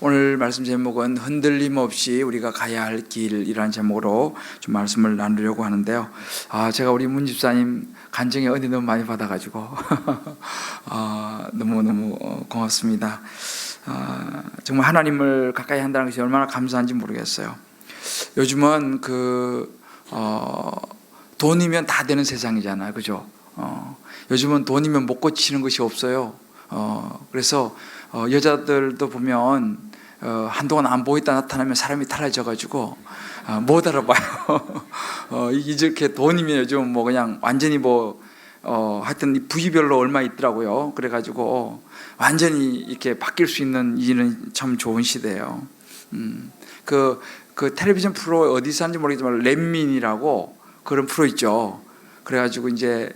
오늘 말씀 제목은 흔들림 없이 우리가 가야 할 길이라는 제목으로 좀 말씀을 나누려고 하는데요. 제가 우리 문 집사님 간증의 은혜 너무 많이 받아가지고 너무너무 고맙습니다. 정말 하나님을 가까이 한다는 것이 얼마나 감사한지 모르겠어요. 요즘은 돈이면 다 되는 세상이잖아요, 그죠? 요즘은 돈이면 못 고치는 것이 없어요. 그래서 여자들도 보면 한동안 안 보이다 나타나면 사람이 달라져가지고 못 알아봐요. 이렇게 돈이면 요즘 뭐 그냥 완전히 하여튼 부위별로 얼마 있더라고요. 그래가지고 완전히 이렇게 바뀔 수 있는 이는 참 좋은 시대예요. 그 텔레비전 프로 어디서 하는지 모르겠지만 렛민이라고 그런 프로 있죠. 그래가지고 이제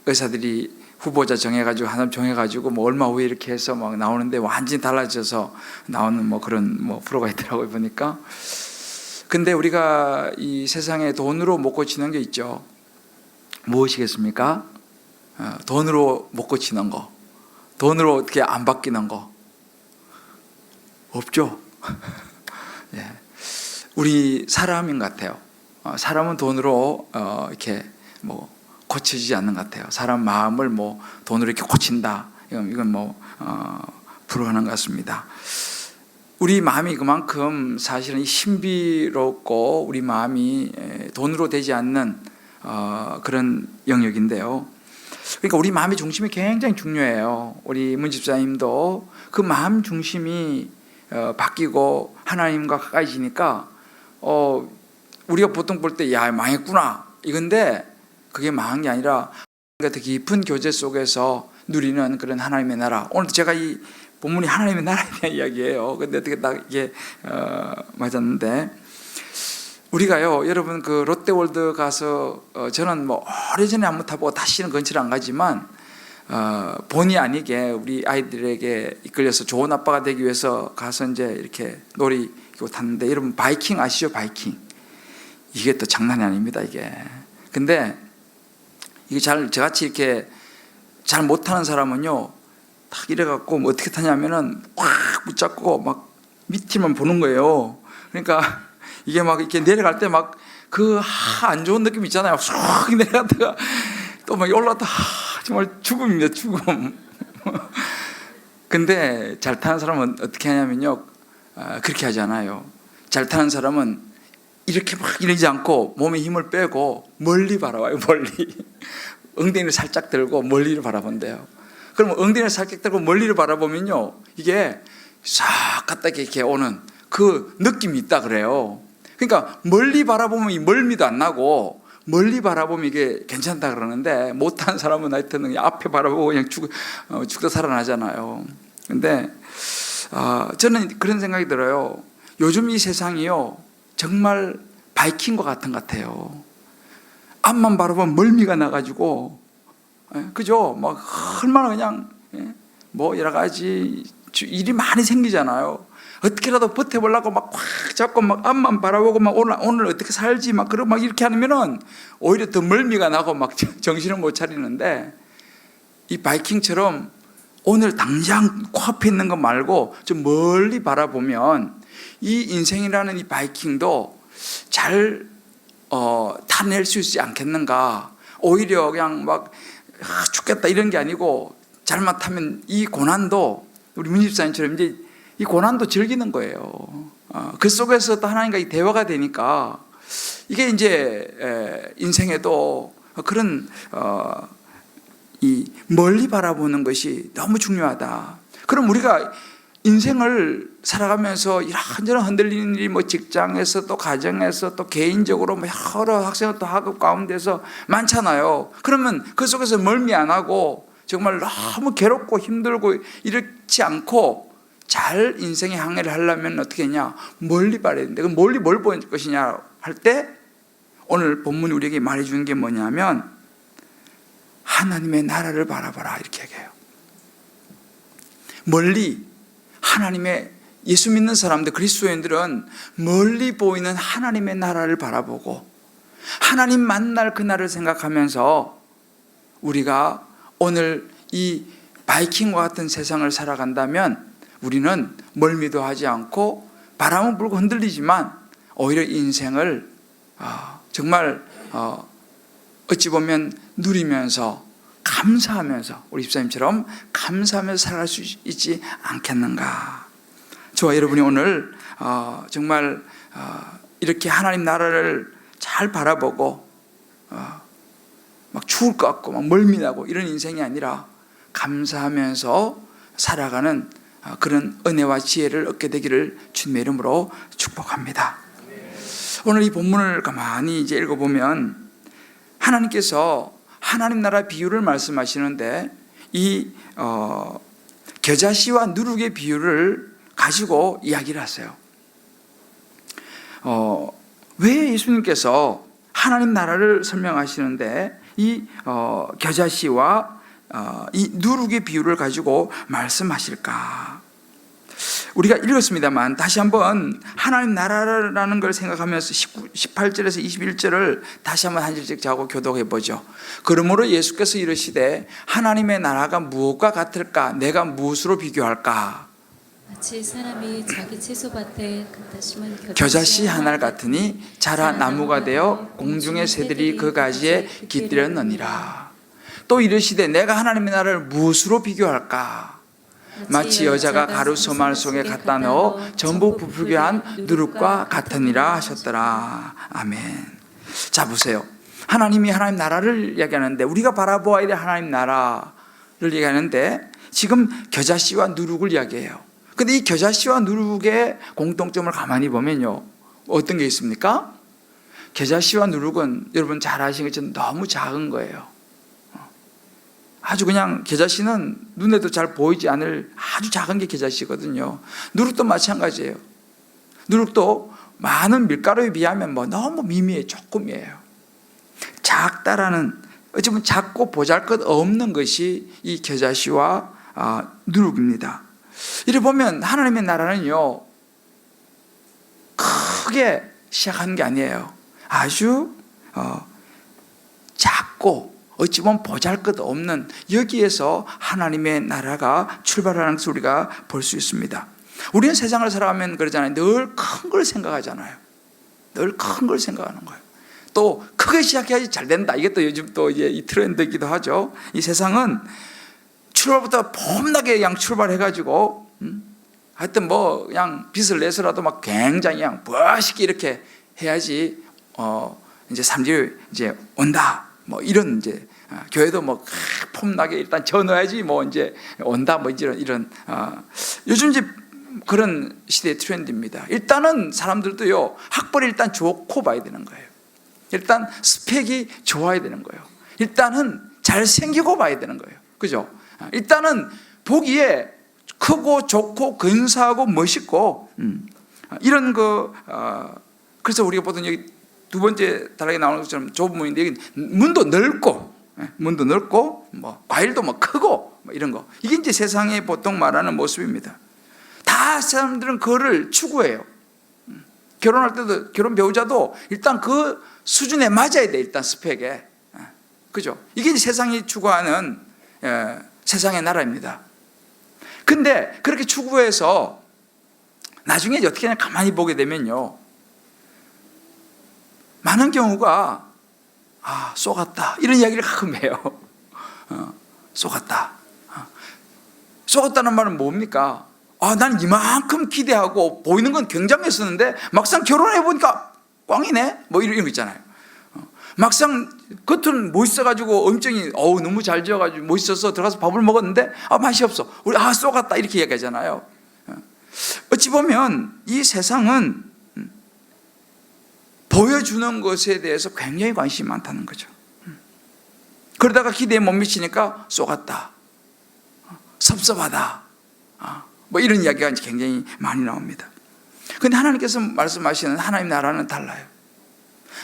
의사들이 후보자 정해가지고 하나 정해가지고 뭐 얼마 후에 이렇게 해서 막 나오는데 완전히 달라져서 나오는 그런 프로가 있더라고요, 보니까. 근데 우리가 이 세상에 돈으로 못 고치는 게 있죠. 무엇이겠습니까? 돈으로 못 고치는 거, 돈으로 어떻게 안 바뀌는 거 없죠. 예. 우리 사람인 것 같아요. 사람은 돈으로 이렇게 고쳐지지 않는 것 같아요. 사람 마음을 돈으로 이렇게 고친다. 이건 불가능한 것 같습니다. 우리 마음이 그만큼 사실은 신비롭고 우리 마음이 돈으로 되지 않는 그런 영역인데요. 그러니까 우리 마음의 중심이 굉장히 중요해요. 우리 문 집사님도 그 마음 중심이 바뀌고 하나님과 가까이지니까 우리가 보통 볼 때 야 망했구나 이건데 그게 망한 게 아니라 더 깊은 교제 속에서 누리는 그런 하나님의 나라. 오늘도 제가 이 본문이 하나님의 나라에 대한 이야기예요. 근데 어떻게 딱 이게 맞았는데 우리가요, 여러분 롯데월드 가서 저는 오래전에 한번 타보고 다시는 근처를 안 가지만 본의 아니게 우리 아이들에게 이끌려서 좋은 아빠가 되기 위해서 가서 이제 이렇게 놀이기구 탔는데 여러분 바이킹 아시죠? 바이킹. 이게 또 장난이 아닙니다, 이게. 근데 이게 저같이 이렇게 잘 못하는 사람은요, 딱 이래갖고 어떻게 타냐면은 확 붙잡고 막 밑에만 보는 거예요. 그러니까 이게 이렇게 내려갈 때 안 좋은 느낌 있잖아요. 쑥 내려갔다가 또 올라갔다 정말 죽음입니다, 죽음. 근데 잘 타는 사람은 어떻게 하냐면요, 그렇게 하지 않아요. 잘 타는 사람은 이렇게 이러지 않고 몸에 힘을 빼고 멀리 바라봐요, 멀리. 엉덩이를 살짝 들고 멀리를 바라본대요. 그러면 엉덩이를 살짝 들고 멀리를 바라보면요, 이게 싹 갔다 이렇게 오는 그 느낌이 있다 그래요. 그러니까 멀리 바라보면 이 멀미도 안 나고 멀리 바라보면 이게 괜찮다 그러는데 못하는 사람은 하여튼 앞에 바라보고 그냥 죽다 살아나잖아요. 근데 저는 그런 생각이 들어요. 요즘 이 세상이요, 정말 바이킹과 같은 것 같아요. 앞만 바라보면 멀미가 나가지고, 그죠? 얼마나 그냥, 여러 가지 일이 많이 생기잖아요. 어떻게라도 버텨보려고 확 잡고 앞만 바라보고 오늘 어떻게 살지 그러고 이렇게 하면은 오히려 더 멀미가 나고 정신을 못 차리는데, 이 바이킹처럼 오늘 당장 코앞에 있는 거 말고 좀 멀리 바라보면 이 인생이라는 이 바이킹도 잘 타낼 수 있지 않겠는가. 오히려 그냥 죽겠다 이런 게 아니고 잘만 타면 이 고난도 우리 문 집사님처럼 이제 이 고난도 즐기는 거예요. 그 속에서 또 하나님과 이 대화가 되니까 이게 이제 인생에도 그런 이 멀리 바라보는 것이 너무 중요하다. 그럼 우리가 인생을 살아가면서 이런저런 흔들리는 일이 직장에서 또 가정에서 또 개인적으로 여러 학생을 또 학업 가운데서 많잖아요. 그러면 그 속에서 멀미 안 하고 정말 너무 괴롭고 힘들고 이렇지 않고 잘 인생의 항해를 하려면 어떻게 했냐? 멀리 바라야 되는데 그럼 멀리 뭘 볼 것이냐 할 때 오늘 본문이 우리에게 말해주는 게 뭐냐면 하나님의 나라를 바라봐라 이렇게 얘기해요. 멀리 하나님의 예수 믿는 사람들, 그리스도인들은 멀리 보이는 하나님의 나라를 바라보고 하나님 만날 그날을 생각하면서 우리가 오늘 이 바이킹과 같은 세상을 살아간다면 우리는 멀미도 하지 않고 바람은 불고 흔들리지만 오히려 인생을 정말 어찌 보면 누리면서 감사하면서 우리 집사님처럼 감사하면서 살아갈 수 있지 않겠는가. 저와 여러분이 오늘 정말 이렇게 하나님 나라를 잘 바라보고 막 추울 것 같고 막 멀미나고 이런 인생이 아니라 감사하면서 살아가는 그런 은혜와 지혜를 얻게 되기를 주님의 이름으로 축복합니다. 오늘 이 본문을 가만히 이제 읽어보면 하나님께서 하나님 나라 비유를 말씀하시는데 이 겨자씨와 누룩의 비유를 가지고 이야기를 하세요. 왜 예수님께서 하나님 나라를 설명하시는데 이 겨자씨와 이 누룩의 비유를 가지고 말씀하실까? 우리가 읽었습니다만 다시 한번 하나님 나라라는 걸 생각하면서 18절에서 21절을 다시 한번 한 절씩 자고 교독해 보죠. 그러므로 예수께서 이르시되 하나님의 나라가 무엇과 같을까? 내가 무엇으로 비교할까? 마치 사람이 자기 채소밭에 갖다 심은 겨자씨 하나 같으니 자라 나무가 되어 공중의 새들이 그 가지에 깃들였느니라. 또 이르시되 내가 하나님의 나라를 무엇으로 비교할까? 마치 여자가 가루 소말 속에 갖다 넣어 전부 부풀게 한 누룩과 같으니라 하셨더라. 아멘. 자 보세요. 하나님이 하나님 나라를 이야기하는데 우리가 바라보아야 될 하나님 나라를 얘기하는데 지금 겨자씨와 누룩을 이야기해요. 근데 이 겨자씨와 누룩의 공통점을 가만히 보면요, 어떤 게 있습니까? 겨자씨와 누룩은 여러분 잘 아시는 것처럼 너무 작은 거예요. 아주 그냥 겨자씨는 눈에도 잘 보이지 않을 아주 작은 게 겨자씨거든요. 누룩도 마찬가지예요. 누룩도 많은 밀가루에 비하면 너무 미미해, 조금이에요. 작다라는, 어쩌면 작고 보잘것없는 것이 이 겨자씨와 누룩입니다. 이렇게 보면 하나님의 나라는요, 크게 시작하는 게 아니에요. 아주 작고 어찌 보면 보잘것없는 여기에서 하나님의 나라가 출발하는 것을 우리가 볼 수 있습니다. 우리는 세상을 살아가면 그러잖아요. 늘 큰 걸 생각하잖아요. 늘 큰 걸 생각하는 거예요. 또 크게 시작해야지 잘 된다. 이게 또 요즘 또 이제 이 트렌드이기도 하죠. 이 세상은 출발부터 폼나게 그냥 출발해가지고 하여튼 뭐 그냥 빚을 내서라도 막 굉장히 그냥 멋있게 이렇게 해야지 이제 사람들이 이제 온다. 뭐 이런 이제 교회도 뭐 폼나게 일단 져넣어야지 뭐 이제 온다 뭐 이런 요즘 이제 그런 시대의 트렌드입니다. 일단은 사람들도요, 학벌이 일단 좋고 봐야 되는 거예요. 일단 스펙이 좋아야 되는 거예요. 일단은 잘생기고 봐야 되는 거예요. 그죠? 일단은 보기에 크고 좋고 근사하고 멋있고 이런 그래서 우리가 보던 여기 두 번째 단락에 나오는 것처럼 좁은 문인데 여기 문도 넓고 뭐 과일도 뭐 크고 뭐 이런 거, 이게 이제 세상에 보통 말하는 모습입니다. 다 사람들은 그거를 추구해요. 결혼할 때도 결혼 배우자도 일단 그 수준에 맞아야 돼. 일단 스펙에. 그죠? 이게 이제 세상이 추구하는 세상의 나라입니다. 근데 그렇게 추구해서 나중에 어떻게 하냐 가만히 보게 되면요, 많은 경우가 쏘갔다 이런 이야기를 가끔 해요. 쏘갔다. 쏘갔다는 말은 뭡니까? 난 이만큼 기대하고 보이는 건 굉장했었는데 막상 결혼해보니까 꽝이네? 뭐 이런 거 있잖아요. 막상 겉은 멋있어가지고 엄청이 너무 잘 지어가지고 멋있어서 들어가서 밥을 먹었는데 맛이 없어. 우리 쏘갔다 이렇게 이야기하잖아요. 어찌 보면 이 세상은 보여주는 것에 대해서 굉장히 관심이 많다는 거죠. 그러다가 기대에 못 미치니까 쏘갔다, 섭섭하다, 뭐 이런 이야기가 굉장히 많이 나옵니다. 그런데 하나님께서 말씀하시는 하나님 나라는 달라요.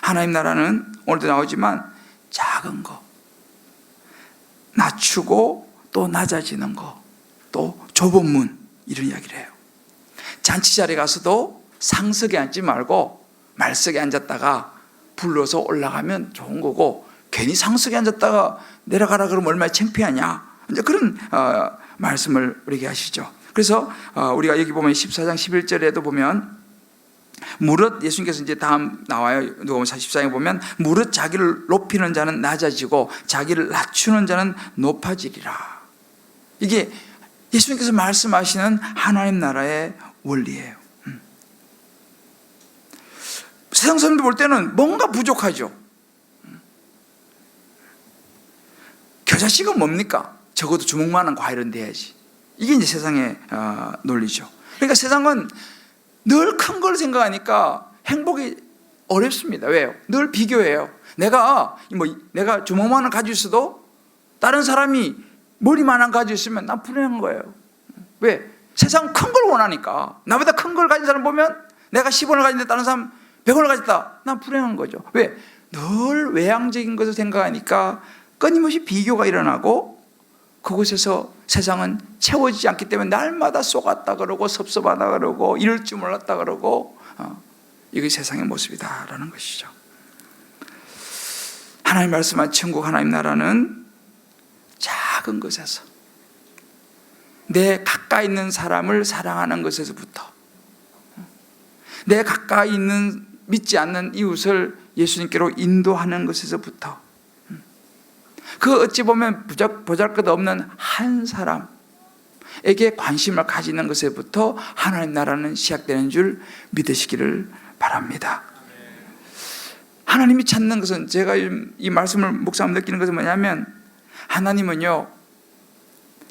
하나님 나라는 오늘도 나오지만 작은 거, 낮추고 또 낮아지는 거, 또 좁은 문, 이런 이야기를 해요. 잔치 자리에 가서도 상석에 앉지 말고 말석에 앉았다가 불러서 올라가면 좋은 거고, 괜히 상석에 앉았다가 내려가라 그러면 얼마나 창피하냐, 이제 그런 말씀을 우리에게 하시죠. 그래서 우리가 여기 보면 14장 11절에도 보면 무릇 예수님께서 이제 다음 나와요. 누가복음 14장에 보면 무릇 자기를 높이는 자는 낮아지고 자기를 낮추는 자는 높아지리라. 이게 예수님께서 말씀하시는 하나님 나라의 원리예요. 세상 사람들 볼 때는 뭔가 부족하죠. 겨자씨가 뭡니까? 적어도 주먹만한 과일은 돼야지. 이게 이제 세상의 논리죠. 그러니까 세상은 늘 큰 걸 생각하니까 행복이 어렵습니다. 왜요? 늘 비교해요. 내가 주먹만한 가지고 있어도 다른 사람이 머리만한 가지고 있으면 난 불행한 거예요. 왜? 세상 큰 걸 원하니까. 나보다 큰 걸 가진 사람 보면 내가 10원을 가진데 다른 사람 100원을 가졌다. 난 불행한 거죠. 왜? 늘 외향적인 것을 생각하니까 끊임없이 비교가 일어나고 그곳에서 세상은 채워지지 않기 때문에 날마다 쏘갔다 그러고 섭섭하다 그러고 이럴 줄 몰랐다 그러고 이게 세상의 모습이다라는 것이죠. 하나님 말씀한 천국 하나님 나라는 작은 것에서 내 가까이 있는 사람을 사랑하는 것에서부터 내 가까이 있는 믿지 않는 이웃을 예수님께로 인도하는 것에서부터 그 어찌 보면 보잘것없는 한 사람에게 관심을 가지는 것에부터 하나님 나라는 시작되는 줄 믿으시기를 바랍니다. 하나님이 찾는 것은 제가 이 말씀을 묵상하며 느끼는 것은 뭐냐면 하나님은요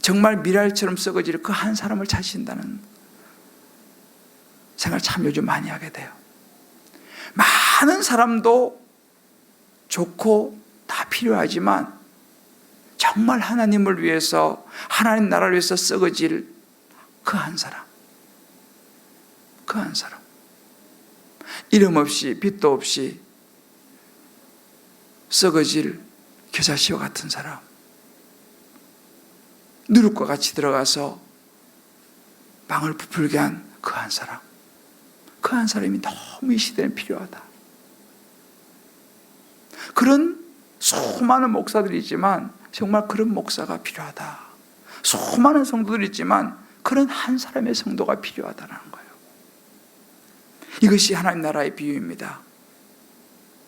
정말 미랄처럼 썩어질 그 한 사람을 찾으신다는 생각을 참 요즘 많이 하게 돼요. 많은 사람도 좋고 다 필요하지만 정말 하나님을 위해서 하나님 나라를 위해서 썩어질 그 한 사람, 그 한 사람, 이름 없이 빛도 없이 썩어질 겨자씨와 같은 사람, 누룩과 같이 들어가서 빵을 부풀게 한 그 한 사람, 그 한 사람이 너무 이 시대에 필요하다. 그런 수많은 목사들이 있지만 정말 그런 목사가 필요하다. 수많은 성도들이 있지만 그런 한 사람의 성도가 필요하다는 거예요. 이것이 하나님 나라의 비유입니다.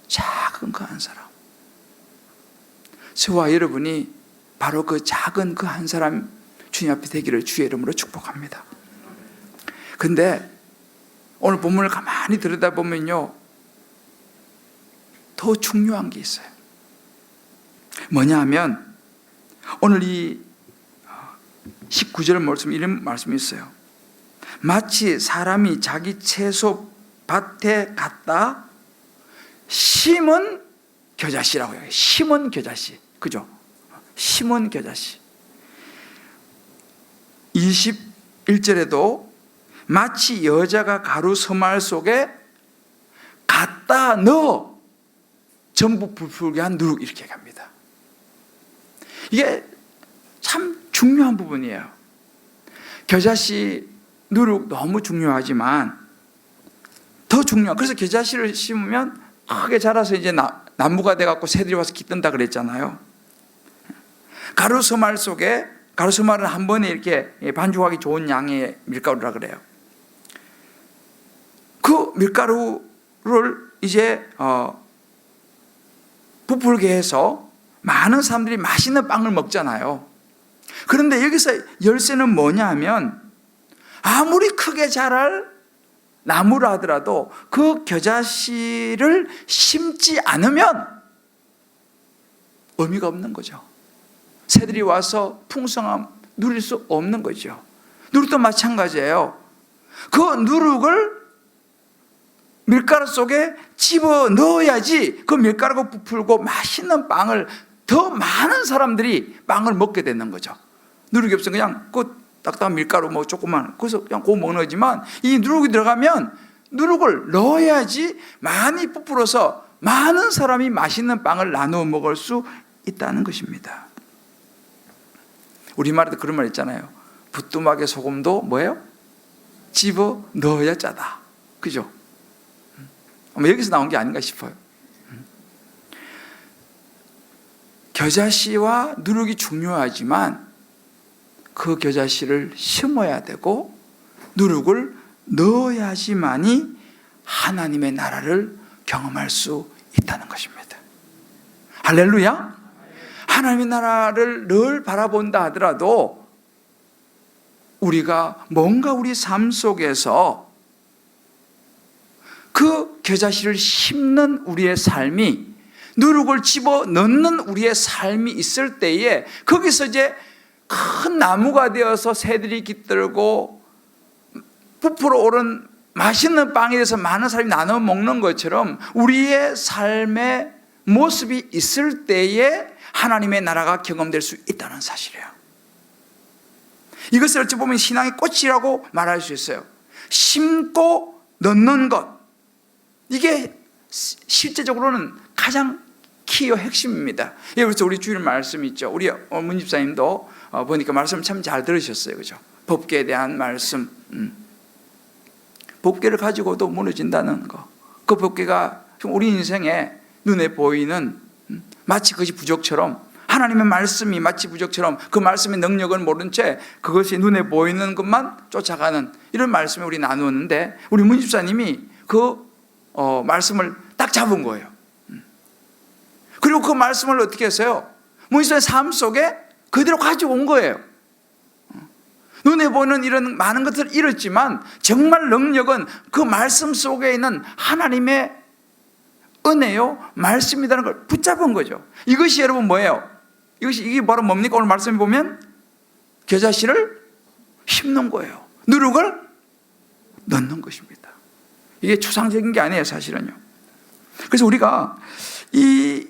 작은 그 한 사람. 저와 여러분이 바로 그 작은 그 한 사람 주님 앞에 되기를 주의 이름으로 축복합니다. 근데 오늘 본문을 가만히 들여다보면요 더 중요한 게 있어요. 뭐냐 하면 오늘 이 19절 말씀 이런 말씀이 있어요. 마치 사람이 자기 채소 밭에 갔다 심은 겨자씨라고 해요. 심은 겨자씨. 그죠? 심은 겨자씨. 21절에도 마치 여자가 가루 서말 속에 갖다 넣어 전부 부풀게 한 누룩 이렇게 갑니다. 이게 참 중요한 부분이에요. 겨자씨, 누룩 너무 중요하지만 더 중요한, 그래서 겨자씨를 심으면 크게 자라서 이제 나무가 돼갖고 새들이 와서 깃든다 그랬잖아요. 가루서말 속에, 가루서말은 한 번에 이렇게 반죽하기 좋은 양의 밀가루라 그래요. 그 밀가루를 이제 부풀게 해서 많은 사람들이 맛있는 빵을 먹잖아요. 그런데 여기서 열쇠는 뭐냐 하면 아무리 크게 자랄 나무라 하더라도 그 겨자씨를 심지 않으면 의미가 없는 거죠. 새들이 와서 풍성함 누릴 수 없는 거죠. 누룩도 마찬가지예요. 그 누룩을 밀가루 속에 집어 넣어야지 그 밀가루가 부풀고 맛있는 빵을 더 많은 사람들이 빵을 먹게 되는 거죠. 누룩이 없으면 그냥 그 딱딱한 밀가루 뭐 조금만 그래서 그냥 그거 먹는 거지만 이 누룩이 들어가면 누룩을 넣어야지 많이 부풀어서 많은 사람이 맛있는 빵을 나누어 먹을 수 있다는 것입니다. 우리말에도 그런 말 있잖아요. 부뚜막에 소금도 뭐예요? 집어 넣어야 짜다. 그죠? 아마 여기서 나온 게 아닌가 싶어요. 겨자씨와 누룩이 중요하지만 그 겨자씨를 심어야 되고 누룩을 넣어야지만이 하나님의 나라를 경험할 수 있다는 것입니다. 할렐루야. 하나님의 나라를 늘 바라본다 하더라도 우리가 뭔가 우리 삶 속에서 그 겨자씨를 심는 우리의 삶이, 누룩을 집어넣는 우리의 삶이 있을 때에 거기서 이제 큰 나무가 되어서 새들이 깃들고 부풀어 오른 맛있는 빵에 대해서 많은 사람이 나눠 먹는 것처럼 우리의 삶의 모습이 있을 때에 하나님의 나라가 경험될 수 있다는 사실이에요. 이것을 어찌 보면 신앙의 꽃이라고 말할 수 있어요. 심고 넣는 것, 이게 실제적으로는 가장 키요 핵심입니다. 그래서 우리 주일 말씀 있죠. 우리 문 집사님도 보니까 말씀 참 잘 들으셨어요, 그죠? 법궤에 대한 말씀. 법궤를 가지고도 무너진다는 거. 그 법궤가 우리 인생에 눈에 보이는 마치 그것이 부적처럼, 하나님의 말씀이 마치 부적처럼 그 말씀의 능력은 모른 채 그것이 눈에 보이는 것만 쫓아가는 이런 말씀을 우리 나누었는데, 우리 문 집사님이 그 말씀을 딱 잡은 거예요. 그리고 그 말씀을 어떻게 했어요? 문 집사님의 삶 속에 그대로 가져온 거예요. 눈에 보이는 이런 많은 것들을 잃었지만 정말 능력은 그 말씀 속에 있는 하나님의 은혜요, 말씀이라는 걸 붙잡은 거죠. 이것이 여러분 뭐예요? 이게 바로 뭡니까? 오늘 말씀에 보면 겨자씨를 심는 거예요. 누룩을 넣는 것입니다. 이게 추상적인 게 아니에요, 사실은요. 그래서 우리가 이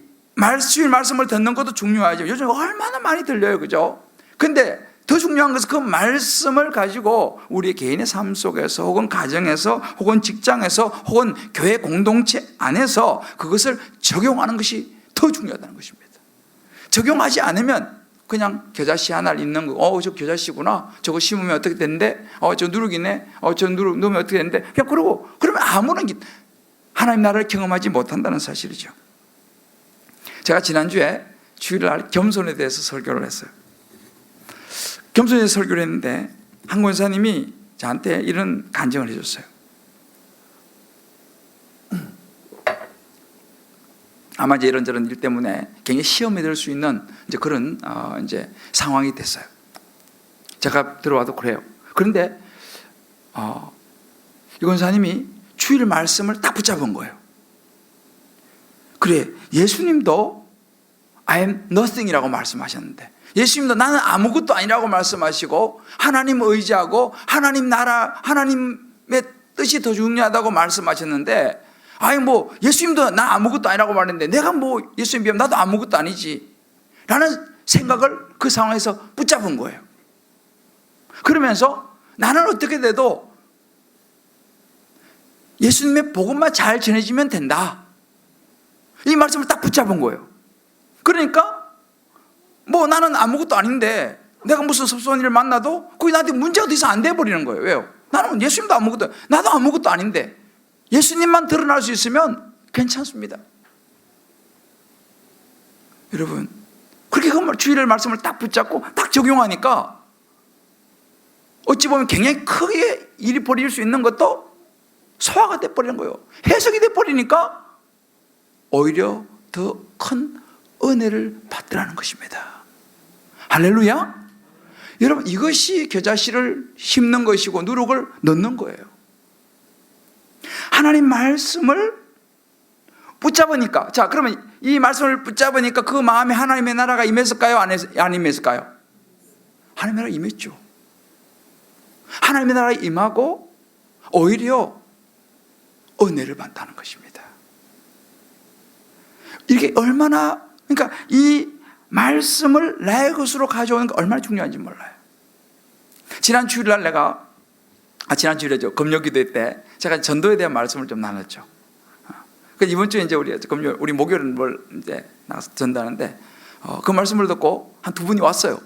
주일 말씀을 듣는 것도 중요하죠. 요즘 얼마나 많이 들려요, 그죠? 근데 더 중요한 것은 그 말씀을 가지고 우리 개인의 삶 속에서 혹은 가정에서 혹은 직장에서 혹은 교회 공동체 안에서 그것을 적용하는 것이 더 중요하다는 것입니다. 적용하지 않으면 그냥 겨자씨 하나를 있는 거, 저 겨자씨구나, 저거 심으면 어떻게 되는데, 저 누룩이네, 저 누룩 넣으면 어떻게 되는데, 그냥 그러면 아무런 하나님 나라를 경험하지 못한다는 사실이죠. 제가 지난주에 주일날 겸손에 대해서 설교를 했어요. 겸손에 대해서 설교를 했는데 한 권사님이 저한테 이런 간증을 해줬어요. 아마 이제 이런저런 일 때문에 굉장히 시험에 들 수 있는 이제 그런 이제 상황이 됐어요. 제가 들어와도 그래요. 그런데 이 권사님이 주일 말씀을 딱 붙잡은 거예요. 그래, 예수님도 I am nothing이라고 말씀하셨는데, 예수님도 나는 아무것도 아니라고 말씀하시고 하나님 의지하고 하나님 나라, 하나님의 뜻이 더 중요하다고 말씀하셨는데, 예수님도 나 아무것도 아니라고 말했는데 내가 예수님 비하면 나도 아무것도 아니지 라는 생각을 그 상황에서 붙잡은 거예요. 그러면서 나는 어떻게 돼도 예수님의 복음만 잘 전해지면 된다, 이 말씀을 딱 붙잡은 거예요. 그러니까 나는 아무것도 아닌데 내가 무슨 섭섭한 일을 만나도 그게 나한테 문제가 돼서 안 돼버리는 거예요. 왜요? 나는 예수님도 나도 아무것도 아닌데 예수님만 드러날 수 있으면 괜찮습니다. 여러분, 그렇게 그 주일의 말씀을 딱 붙잡고 딱 적용하니까 어찌 보면 굉장히 크게 일이 벌어질 수 있는 것도 소화가 돼버리는 거예요. 해석이 돼버리니까 오히려 더 큰 은혜를 받더라는 것입니다. 할렐루야. 여러분, 이것이 겨자씨를 심는 것이고 누룩을 넣는 거예요. 하나님 말씀을 붙잡으니까, 자, 그러면 이 말씀을 붙잡으니까 그 마음에 하나님의 나라가 임했을까요? 안 임했을까요? 하나님의 나라가 임했죠. 하나님의 나라가 임하고 오히려 은혜를 받다는 것입니다. 이게 얼마나, 그러니까 이 말씀을 나의 것으로 가져오는 게 얼마나 중요한지 몰라요. 지난 주일날 지난 주일이죠. 금요기도 때 제가 전도에 대한 말씀을 좀 나눴죠. 이번 주에 이제 우리 목요일은 이제 나가서 전도하는데, 그 말씀을 듣고 한 두 분이 왔어요.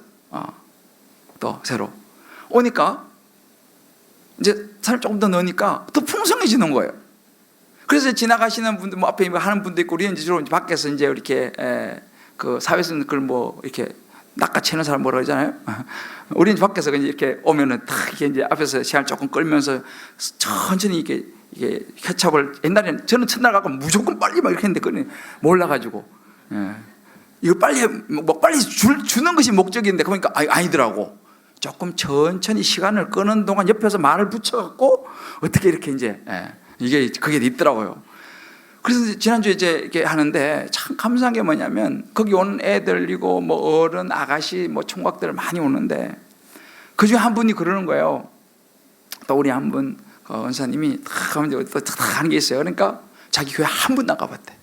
또 새로 오니까 이제 사람 조금 더 넣으니까 더 풍성해지는 거예요. 그래서 지나가시는 분들, 앞에 하는 분도 있고, 우리는 이제 주로 밖에서 이제 이렇게 그 사회에서는 그걸 이렇게 낚아채는 사람 뭐라 그러잖아요. 우리는 밖에서 그냥 이렇게 오면은 탁 이게 이제 앞에서 시간을 조금 끌면서 천천히 이게 케찹을 옛날에는 저는 첫날 갖고 무조건 빨리 막 이렇게 했는데 그건 몰라가지고 이거 빨리 뭐 빨리 주는 것이 목적인데 그러니까 아니더라고. 조금 천천히 시간을 끄는 동안 옆에서 말을 붙여갖고 어떻게 이렇게 이제 이게 그게 있더라고요. 그래서 지난주에 이제 이렇게 하는데 참 감사한 게 뭐냐면 거기 오는 애들이고 뭐 어른, 아가씨, 뭐 총각들 많이 오는데 그 중에 한 분이 그러는 거예요. 또 우리 한 분 원사님이 탁 하면 또 탁 하는 게 있어요. 그러니까 자기 교회 한 번도 안 가봤대.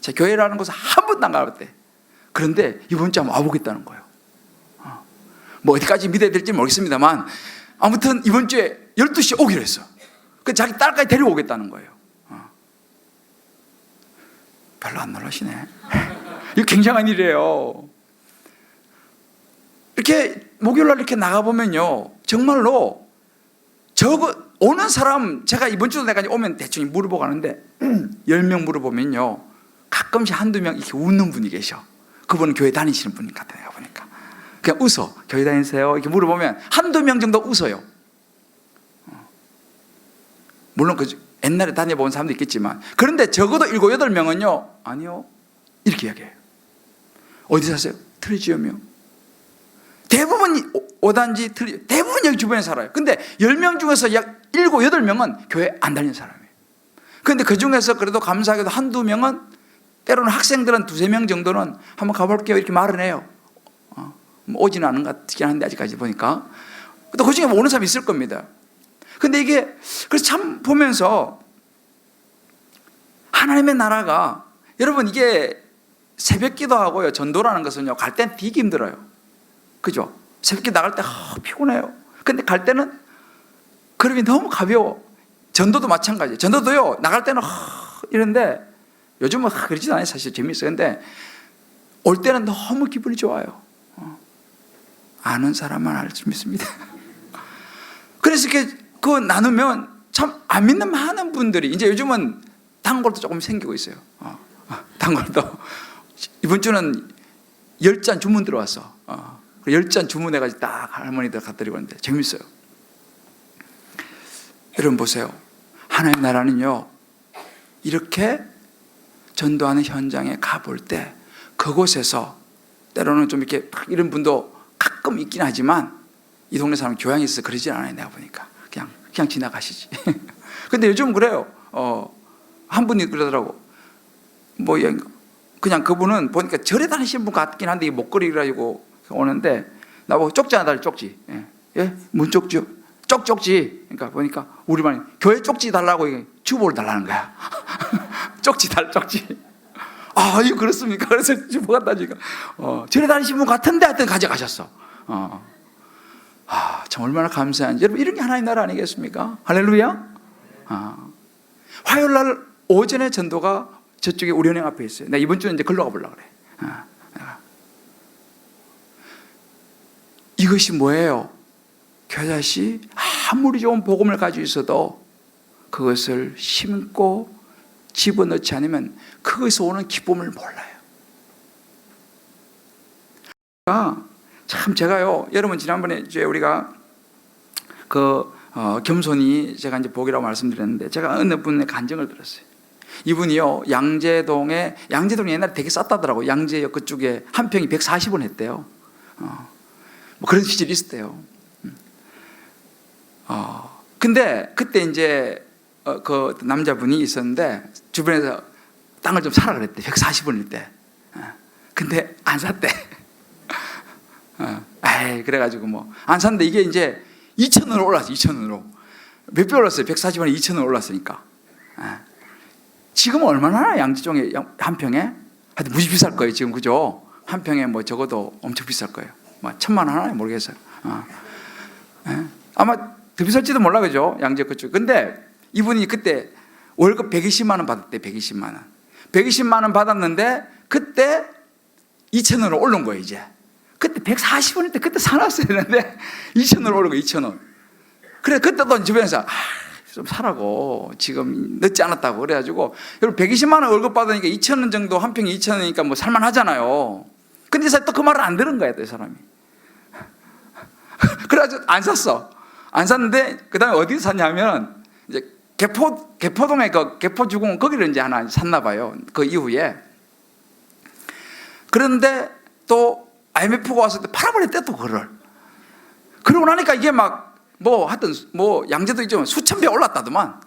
자, 교회라는 곳을 한 번도 안 가봤대. 그런데 이번 주에 한번 와보겠다는 거예요. 뭐 어디까지 믿어야 될지 모르겠습니다만 아무튼 이번 주에 12시에 오기로 했어. 그 자기 딸까지 데려오겠다는 거예요. 별로 안 놀라시네. 이거 굉장한 일이에요. 이렇게 목요일날 이렇게 나가보면요 정말로 오는 사람 제가 이번 주도 내가 오면 대충 물어보고 가는데 10명 물어보면요 가끔씩 한두 명 이렇게 웃는 분이 계셔. 그분은 교회 다니시는 분 같아요. 보니까 그냥 웃어. 교회 다니세요? 이렇게 물어보면 한두 명 정도 웃어요. 물론 그 옛날에 다녀본 사람도 있겠지만 그런데 적어도 7, 8명은요 아니요 이렇게 이야기해요. 어디 사세요? 트리지엄이요. 대부분 5단지 대부분 여기 주변에 살아요. 근데 10명 중에서 약 7, 8명은 교회 안 다니는 사람이에요. 그런데 그 중에서 그래도 감사하게도 한두 명은 때로는 학생들은 2, 3명 정도는 한번 가볼게요 이렇게 말은 해요. 오지는 않은 것 같긴 한데 아직까지 보니까 또 그 중에 오는 사람이 있을 겁니다. 근데 이게 그래서 참 보면서 하나님의 나라가 여러분 이게 새벽 기도하고요 전도라는 것은요 갈 땐 되게 힘들어요. 그죠? 새벽 나갈 때 피곤해요. 근데 갈 때는 걸음이 너무 가벼워. 전도도 마찬가지예요. 전도도요 나갈 때는 이런데 요즘은 그러지도 않아요. 사실 재미있어요. 근데 올 때는 너무 기분이 좋아요. 아는 사람만 알 수 있습니다. 그래서 이렇게 그거 나누면 참 안 믿는 많은 분들이 이제 요즘은 단골도 조금 생기고 있어요. 단골도 이번 주는 10잔 주문 들어왔어. 10잔 주문해가지고 딱 할머니들 갖다 드리고 있는데 재밌어요. 여러분 보세요. 하나님의 나라는요 이렇게 전도하는 현장에 가볼 때 그곳에서 때로는 좀 이렇게 이런 분도 가끔 있긴 하지만 이 동네 사람 교양이 있어서 그러지 않아요. 내가 보니까 그냥 지나가시지. 근데 요즘 그래요. 한 분이 그러더라고. 뭐 그냥 그분은 보니까 절에 다니시는 분 같긴 한데 이 목걸이 가지고 오는데 나보고 쪽지 하나 달래. 쪽지. 예? 뭔 쪽지요? 쪽지. 그러니까 보니까 우리말이 교회 쪽지 달라고 주보를 달라는 거야. 쪽지 달 쪽지. 이거 그렇습니까? 그래서 주보 갖다 주니까 절에 다니시는 분 같은데 하여튼 가져가셨어. 참 얼마나 감사한지. 여러분 이런 게 하나님 나라 아니겠습니까? 할렐루야. 화요일 날 오전에 전도가 저쪽에 우리은행 앞에 있어요. 나 이번 주에 이제 걸러 가보려고 그래. 이것이 뭐예요? 겨자씨 아무리 좋은 복음을 가지고 있어도 그것을 심고 집어넣지 않으면 그것에서 오는 기쁨을 몰라요. 참 제가요, 여러분 지난번에 이제 우리가 겸손히 제가 이제 복이라고 말씀드렸는데 제가 어느 분의 간증을 들었어요. 이분이요 양재동에 옛날에 되게 쌌다더라고. 양재역 그쪽에 한 평이 140원 했대요. 뭐 그런 시절이 있었대요. 근데 그때 이제 그 남자분이 있었는데 주변에서 땅을 좀 사라 그랬대. 140원일 때. 근데 안 샀대. 그래가지고 뭐 안 샀는데 이게 이제 2,000원으로 올랐어. 2,000원으로 몇 배 올랐어요? 140원에 2,000원 올랐으니까. 지금은 얼마나 하나 양지종에 한 평에? 하여튼 무지 비쌀 거예요 지금. 그죠? 한 평에 뭐 적어도 엄청 비쌀 거예요. 뭐 1,000만 원 하나요? 모르겠어요. 아마 더 비쌀지도 몰라. 그죠? 양재 그쪽. 근데 이분이 그때 월급 120만 원 받았대. 120만 원. 120만 원 받았는데 그때 2,000원으로 오른 거예요 이제. 그때 140원일 때 그때 사놨어야 되는데 2,000원 오른 거. 2,000원. 그래 그때도 주변에서 좀 사라고 지금 늦지 않았다고 그래가지고 여러분 120만 원 월급 받으니까 2,000원 정도 한 평에 2,000원이니까 뭐 살만하잖아요. 근데 이 사람이 또 그 말을 안 들은 거야, 또 이 사람이. 그래가지고 안 샀어. 안 샀는데, 그 다음에 어디서 샀냐면, 이제 개포동에 그 개포주공 거기를 이제 하나 샀나 봐요. 그 이후에. 그런데 또 IMF가 왔을 때 팔아버렸대, 또 그걸. 그러고 나니까 이게 막, 뭐 하여튼 뭐 양재도 있지만 수천 배 올랐다더만.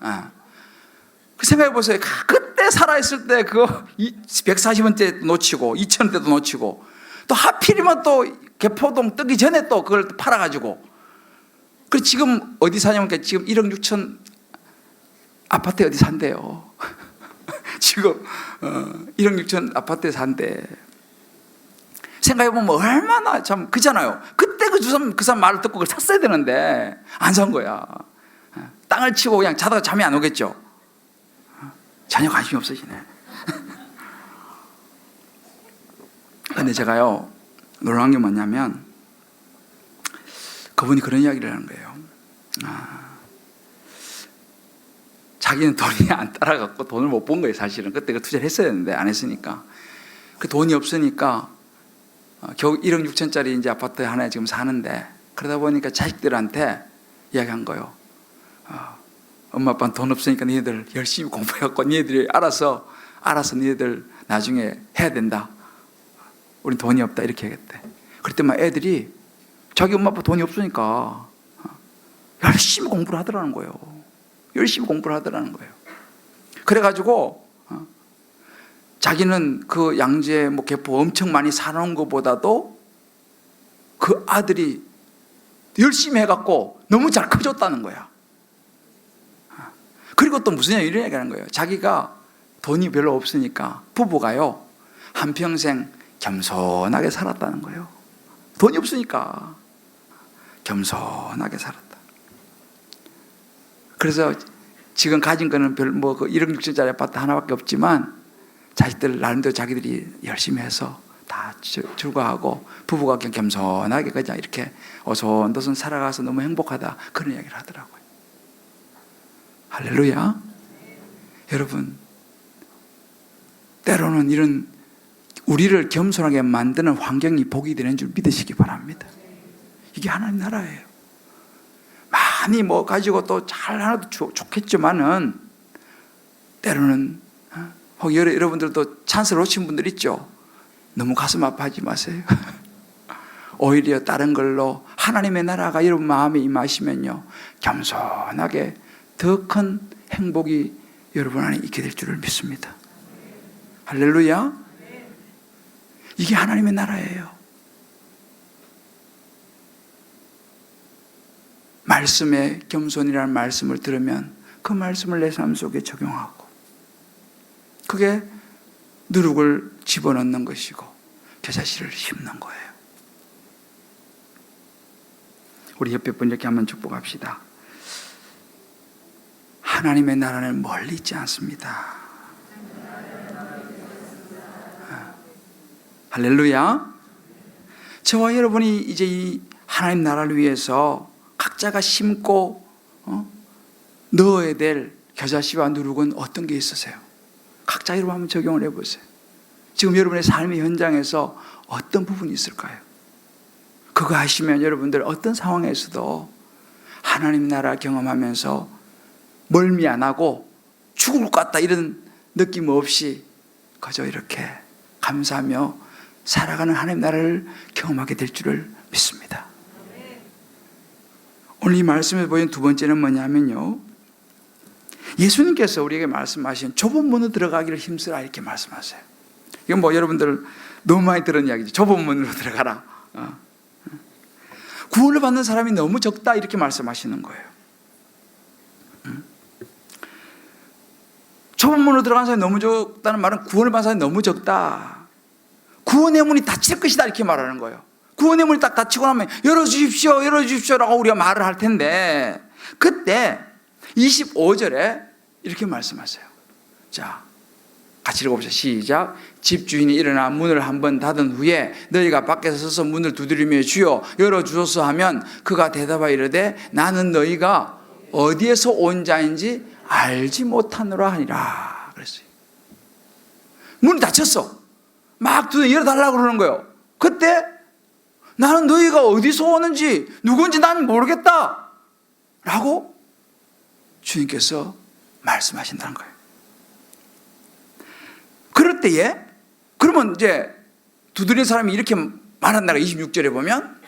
그 생각해 보세요. 그때 살아있을 때 그거 140원대 놓치고 2,000원대도 놓치고 또 하필이면 또 개포동 뜨기 전에 또 그걸 또 팔아가지고. 그리고 지금 어디 사냐면 지금 1억 6천 아파트에 어디 산대요. 지금 1억 6천 아파트에 산대. 생각해보면 얼마나 참 그잖아요. 그때 그 사람 말을 듣고 그걸 샀어야 되는데 안 산 거야. 땅을 치고 그냥 자다가 잠이 안 오겠죠. 전혀 관심이 없으시네. 근데 제가요, 놀라운 게 뭐냐면 그분이 그런 이야기를 하는 거예요. 자기는 돈이 안 따라갔고 돈을 못 본 거예요. 사실은 그때 그 투자를 했어야 했는데 안 했으니까. 그 돈이 없으니까 겨우 1억 6천짜리 이제 아파트 하나에 지금 사는데, 그러다 보니까 자식들한테 이야기한 거예요. 엄마 아빠는 돈 없으니까 너희들 열심히 공부해갖고 너희들이 알아서 너희들 나중에 해야 된다. 우린 돈이 없다, 이렇게 하겠대. 그럴 막 애들이 자기 엄마 아빠 돈이 없으니까 열심히 공부를 하더라는 거예요. 열심히 공부를 하더라는 거예요. 그래가지고 자기는 그 양재 뭐 개포 엄청 많이 사놓은 것보다도 그 아들이 열심히 해갖고 너무 잘 커졌다는 거야. 그리고 또 무슨 이런 얘기 하는 거예요. 자기가 돈이 별로 없으니까 부부가요, 한평생 겸손하게 살았다는 거예요. 돈이 없으니까 겸손하게 살았다. 그래서 지금 가진 거는 뭐 1억 6천짜리 아파트 하나밖에 없지만 자식들 나름대로 자기들이 열심히 해서 다 출가하고 부부가 그냥 겸손하게 그냥 이렇게 어손도손 살아가서 너무 행복하다, 그런 이야기를 하더라고요. 할렐루야. 여러분, 때로는 이런 우리를 겸손하게 만드는 환경이 복이 되는 줄 믿으시기 바랍니다. 이게 하나님 나라예요. 많이 뭐 가지고 또 잘하나도 좋겠지만은 때로는 혹 여러분들도 찬스를 놓친 분들 있죠. 너무 가슴 아파하지 마세요. 오히려 다른 걸로 하나님의 나라가 여러분 마음에 임하시면요, 겸손하게 더 큰 행복이 여러분 안에 있게 될 줄을 믿습니다. 할렐루야. 이게 하나님의 나라예요. 말씀에 겸손이라는 말씀을 들으면 그 말씀을 내 삶 속에 적용하고, 그게 누룩을 집어넣는 것이고 겨자씨를 심는 거예요. 우리 옆에 분 이렇게 한번 축복합시다. 하나님의 나라는 멀리 있지 않습니다. 할렐루야. 저와 여러분이 이제 이 하나님 나라를 위해서 각자가 심고 넣어야 될 겨자씨와 누룩은 어떤 게 있으세요? 각자 여러분 한번 적용을 해보세요. 지금 여러분의 삶의 현장에서 어떤 부분이 있을까요? 그거 하시면 여러분들 어떤 상황에서도 하나님 나라 경험하면서 멀미 안 하고 죽을 것 같다 이런 느낌 없이 그저 이렇게 감사하며 살아가는 하나님 나라를 경험하게 될 줄을 믿습니다. 오늘 이 말씀에 보이는 두 번째는 뭐냐면요, 예수님께서 우리에게 말씀하신 좁은 문으로 들어가기를 힘쓰라, 이렇게 말씀하세요. 이건 뭐 여러분들 너무 많이 들은 이야기죠. 좁은 문으로 들어가라. 구원을 받는 사람이 너무 적다, 이렇게 말씀하시는 거예요. 좁은 문으로 들어가는 사람이 너무 적다는 말은 구원을 받는 사람이 너무 적다, 구원의 문이 닫힐 것이다, 이렇게 말하는 거예요. 구원의 문이 딱 닫히고 나면 열어주십시오, 열어주십시오라고 우리가 말을 할 텐데, 그때 25절에 이렇게 말씀하세요. 자, 같이 읽어보세요. 시작. 집주인이 일어나 문을 한번 닫은 후에 너희가 밖에서 서서 문을 두드리며 주여 열어주소서 하면 그가 대답하여 이르되 나는 너희가 어디에서 온 자인지 알지 못하노라 하니라. 그랬어요. 문이 닫혔어. 막 열어달라고 그러는 거예요. 그때 나는 너희가 어디서 오는지 누군지 난 모르겠다 라고 주님께서 말씀하신다는 거예요. 그럴 때에 그러면 이제 두드린 사람이 이렇게 말한다가 26절에 보면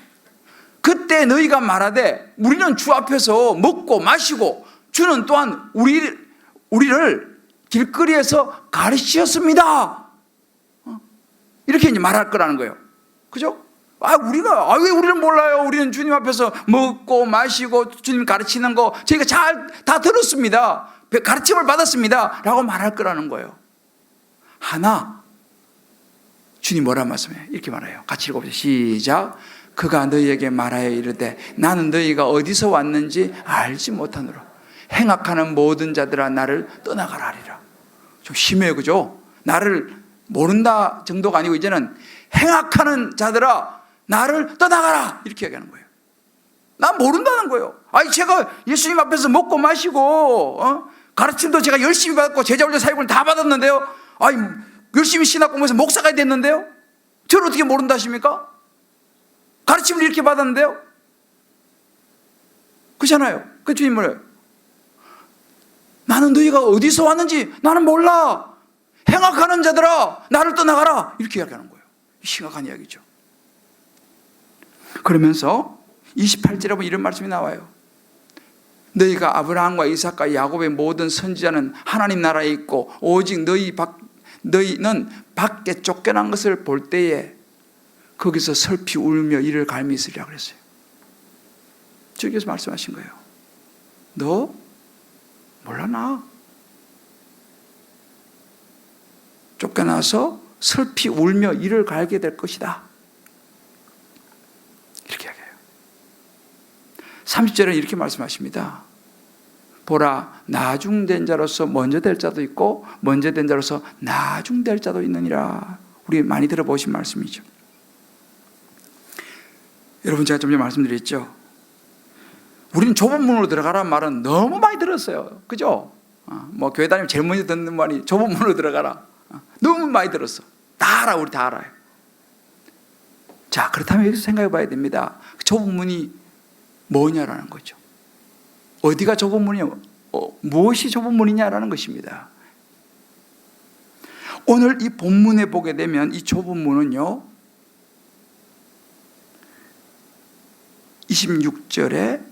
그때 너희가 말하되 우리는 주 앞에서 먹고 마시고 주는 또한 우리를 길거리에서 가르치셨습니다. 이렇게 이제 말할 거라는 거예요. 그죠? 왜 우리는 몰라요? 우리는 주님 앞에서 먹고 마시고 주님 가르치는 거 저희가 잘 다 들었습니다. 가르침을 받았습니다. 라고 말할 거라는 거예요. 하나, 주님 뭐라 말씀해요? 이렇게 말해요. 같이 읽어보세요. 시작. 그가 너희에게 말하여 이르되 나는 너희가 어디서 왔는지 알지 못하노라. 행악하는 모든 자들아 나를 떠나가라 하리라. 좀 심해요, 그죠? 나를 모른다 정도가 아니고 이제는 행악하는 자들아 나를 떠나가라 이렇게 얘기하는 거예요. 난 모른다는 거예요. 제가 예수님 앞에서 먹고 마시고 가르침도 제가 열심히 받고 제자훈련 사역을 다 받았는데요. 열심히 신학 공부해서 목사가 됐는데요. 저를 어떻게 모른다 하십니까? 가르침을 이렇게 받았는데요. 그렇잖아요. 그 주님 뭐래요? 나는 너희가 어디서 왔는지 나는 몰라. 행악하는 자들아 나를 떠나가라 이렇게 이야기하는 거예요. 심각한 이야기죠. 그러면서 28절에 보면 이런 말씀이 나와요. 너희가 아브라함과 이삭과 야곱의 모든 선지자는 하나님 나라에 있고 오직 너희는 밖에 쫓겨난 것을 볼 때에 거기서 슬피 울며 이를 갈미 있으리라 그랬어요. 주께서 말씀하신 거예요. 너 몰라 나 쫓겨나서 슬피 울며 이를 갈게 될 것이다. 이렇게 이야기해요. 30절은 이렇게 말씀하십니다. 보라 나중된 자로서 먼저 될 자도 있고 먼저 된 자로서 나중될 자도 있느니라. 우리 많이 들어보신 말씀이죠. 여러분 제가 좀 전에 말씀드렸죠. 우리는 좁은 문으로 들어가라는 말은 너무 많이 들었어요. 그죠? 교회 다니면 제일 먼저 듣는 말이 좁은 문으로 들어가라. 너무 많이 들었어. 다 알아. 우리 다 알아요. 자, 그렇다면 여기서 생각해 봐야 됩니다. 좁은 문이 뭐냐라는 거죠. 어디가 좁은 문이냐, 무엇이 좁은 문이냐라는 것입니다. 오늘 이 본문에 보게 되면 이 좁은 문은요 26절에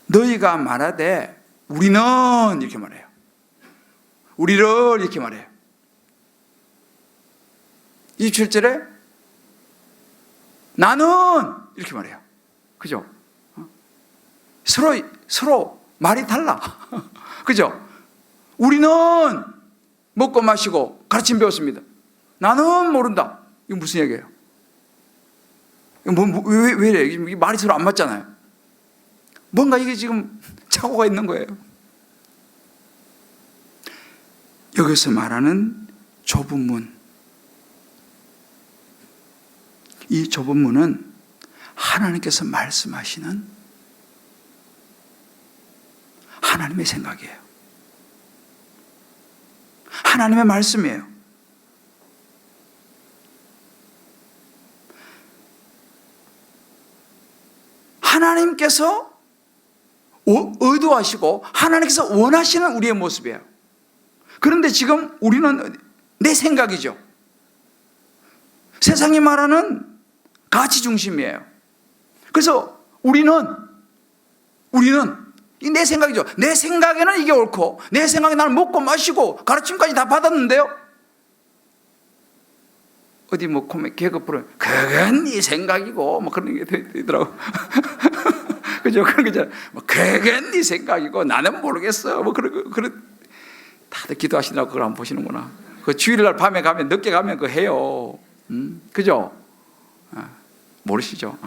너희가 말하되 우리는 이렇게 말해요. 우리를 이렇게 말해요. 27절에 나는 이렇게 말해요. 그죠? 서로 말이 달라. 그죠? 우리는 먹고 마시고 가르침 배웠습니다. 나는 모른다. 이거 무슨 얘기예요? 왜 이래? 이게 말이 서로 안 맞잖아요. 뭔가 이게 지금 착오가 있는 거예요. 여기서 말하는 좁은 문, 이 좁은 문은 하나님께서 말씀하시는 하나님의 생각이에요. 하나님의 말씀이에요. 하나님께서 의도하시고 하나님께서 원하시는 우리의 모습이에요. 그런데 지금 우리는 내 생각이죠. 세상이 말하는 가치 중심이에요. 그래서 우리는 내 생각이죠. 내 생각에는 이게 옳고 내 생각에 나는 먹고 마시고 가르침까지 다 받았는데요. 어디 개그 프로그램 그건 네 생각이고 그런 게 되더라고. 그죠? 그런 거죠. 그건 네 생각이고 나는 모르겠어. 그런 다들 기도하시느라고 그걸 안 보시는구나. 그 주일날 밤에 가면 늦게 가면 그거 해요. 그죠? 모르시죠?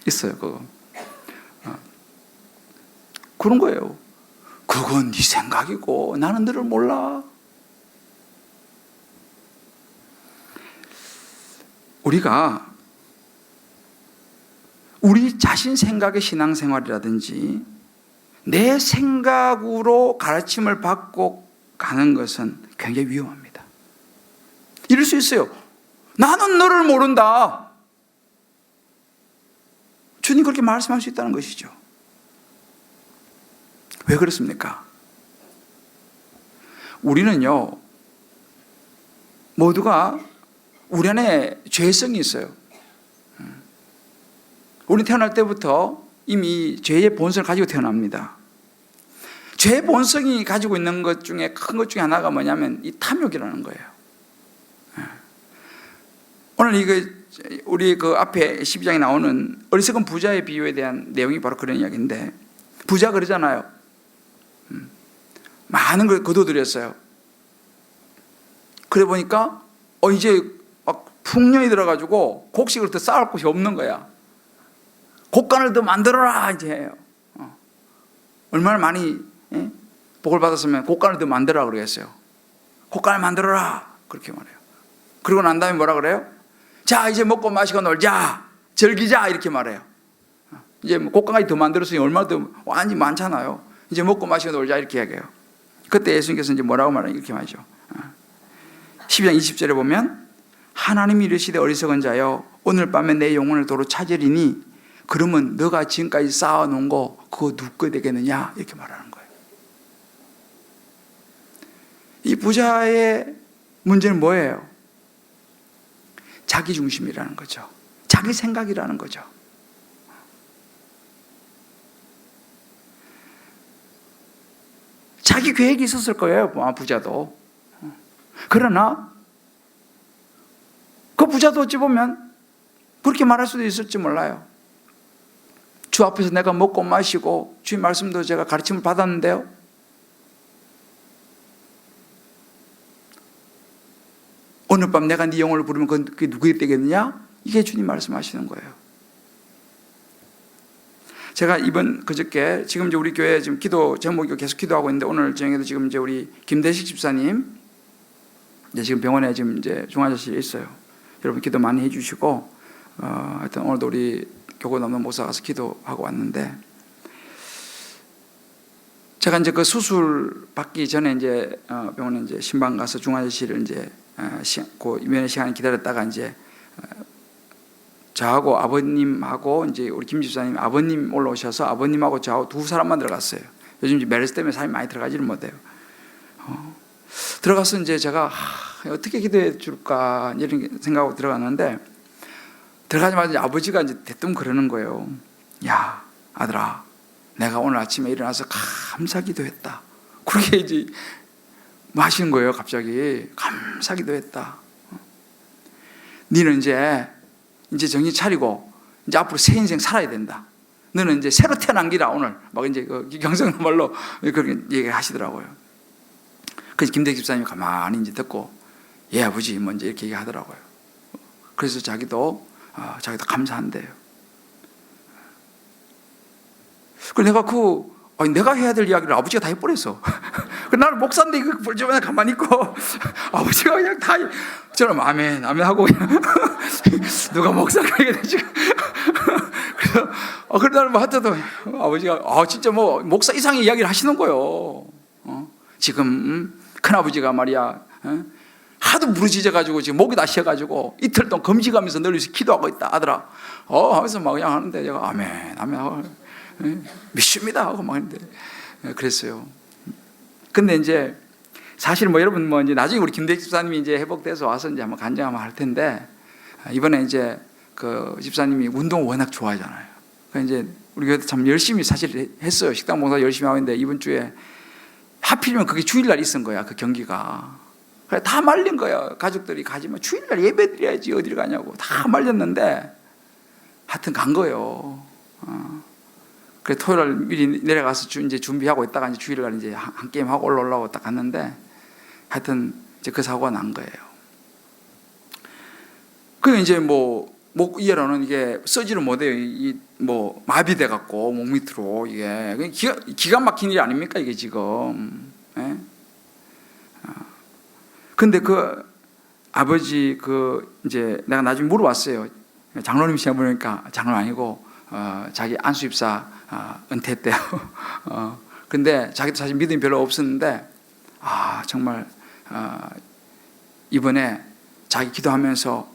있어요 그거. 그런 거예요. 그건 네 생각이고 나는 너를 몰라. 우리가 우리 자신 생각의 신앙생활이라든지 내 생각으로 가르침을 받고 가는 것은 굉장히 위험합니다. 이럴 수 있어요. 나는 너를 모른다. 주님 그렇게 말씀할 수 있다는 것이죠. 왜 그렇습니까? 우리는요, 모두가 우리 안에 죄성이 있어요. 우리 태어날 때부터 이미 죄의 본성을 가지고 태어납니다. 죄의 본성이 가지고 있는 것 중에 큰 것 중에 하나가 뭐냐면 이 탐욕이라는 거예요. 오늘 이거 우리 그 앞에 12장에 나오는 어리석은 부자의 비유에 대한 내용이 바로 그런 이야기인데, 부자 그러잖아요. 많은 걸 거둬들였어요. 그래 보니까 이제 막 풍년이 들어가지고 곡식을 더 쌓을 곳이 없는 거야. 곡간을 더 만들어라 이제. 얼마나 많이 복을 받았으면 곡간을 더 만들어라 그러겠어요. 곡간을 만들어라 그렇게 말해요. 그리고 난 다음에 뭐라 그래요? 자, 이제 먹고 마시고 놀자, 즐기자 이렇게 말해요. 이제 곡간까지 더 만들었으니 얼마나 더 완전히 많잖아요. 이제 먹고 마시고 놀자 이렇게 얘기해요. 그때 예수님께서 이제 뭐라고 말하냐 이렇게 말이죠. 12장 20절에 보면 하나님이 이르시되 어리석은 자여 오늘 밤에 내 영혼을 도로 찾으리니 그러면 너가 지금까지 쌓아놓은 거 그거 누구 되겠느냐 이렇게 말하는 거예요. 이 부자의 문제는 뭐예요? 자기 중심이라는 거죠. 자기 생각이라는 거죠. 자기 계획이 있었을 거예요, 부자도. 그러나 그 부자도 어찌 보면 그렇게 말할 수도 있을지 몰라요. 주 앞에서 내가 먹고 마시고 주의 말씀도 제가 가르침을 받았는데요, 오늘 밤 내가 네 영혼을 부르면 그게 누구에게 되겠느냐? 이게 주님 말씀하시는 거예요. 제가 그저께 지금 이제 우리 교회 지금 기도 제목이 계속 기도하고 있는데, 오늘 저녁에도 지금 이제 우리 김대식 집사님 이제 지금 병원에 지금 이제 중환자실에 있어요. 여러분 기도 많이 해주시고, 하여튼 오늘도 우리 교구 남는 목사 가서 기도하고 왔는데, 제가 이제 그 수술 받기 전에 이제 병원에 이제 신방 가서 중환자실을 이제 그 면회 시간을 기다렸다가 이제 저하고 아버님하고 이제 우리 김 집사님 아버님 올라오셔서 아버님하고 저하고 두 사람만 들어갔어요. 요즘 이제 메르스 때문에 사람이 많이 들어가지는 못해요. 들어가서 이제 제가 어떻게 기도해 줄까 이런 생각하고 들어갔는데, 들어가자마자 이제 아버지가 이제 대뜸 그러는 거예요. 야, 아들아, 내가 오늘 아침에 일어나서 감사 기도했다. 그렇게 이제 하시는 거예요. 갑자기 감사 기도했다. 너는 이제 정신 차리고 이제 앞으로 새 인생 살아야 된다. 너는 이제 새로 태어난 기라 오늘. 막 이제 그 경상도 말로 그렇게 얘기하시더라고요. 그래서 김대기 집사님이 가만히 이제 듣고, 예 아버지 먼저 이렇게 얘기하더라고요. 그래서 자기도 감사한대요. 그래서 내가 해야 될 이야기를 아버지가 다 해버렸어. 나는 목사인데 이거 주변에 가만히 있고 아버지가 그냥 다 저는 아멘 하고 그냥 누가 목사가 얘기되지. 그래서 그러다 뭐 하여튼 아버지가 진짜 뭐 목사 이상의 이야기를 하시는 거예요. 지금 큰아버지가 말이야 하도 부르짖어가지고 지금 목이 다 쉬어가지고 이틀 동안 금식하면서 널 위해서 기도하고 있다 아들아. 하면서 막 그냥 하는데 제가 아멘 하고 믿습니다 하고 막 했는데 그랬어요. 근데 이제 사실 뭐 여러분 뭐 이제 나중에 우리 김대식 집사님이 이제 회복돼서 와서 이제 한번 간증하면 할 텐데, 이번에 이제 그 집사님이 운동을 워낙 좋아하잖아요. 그러니까 이제 우리 교회 참 열심히 사실 했어요. 식당 봉사 열심히 하고 있는데 이번 주에 하필이면 그게 주일날 있은 거야, 그 경기가. 그래 다 말린 거야. 가족들이 가지만 주일날 예배 드려야지 어디를 가냐고 다 말렸는데 하여튼 간 거예요. 그래 토요일 미리 내려가서 이제 준비하고 있다가 이제 주일날 이제 한 게임 하고 올라오고 딱 갔는데 하여튼 이제 그 사고가 난 거예요. 그 이제 목 이해로는 이게 쓰지를 못해요. 이 뭐 마비돼 갖고 목 밑으로 이게 기가 막힌 일 아닙니까 이게 지금. 예? 근데 그 아버지 이제 내가 나중에 물어봤어요. 장로님 시험 보니까 장로 아니고 자기 안수입사 은퇴했대요. 근데 자기도 사실 믿음이 별로 없었는데 정말 이번에 자기 기도하면서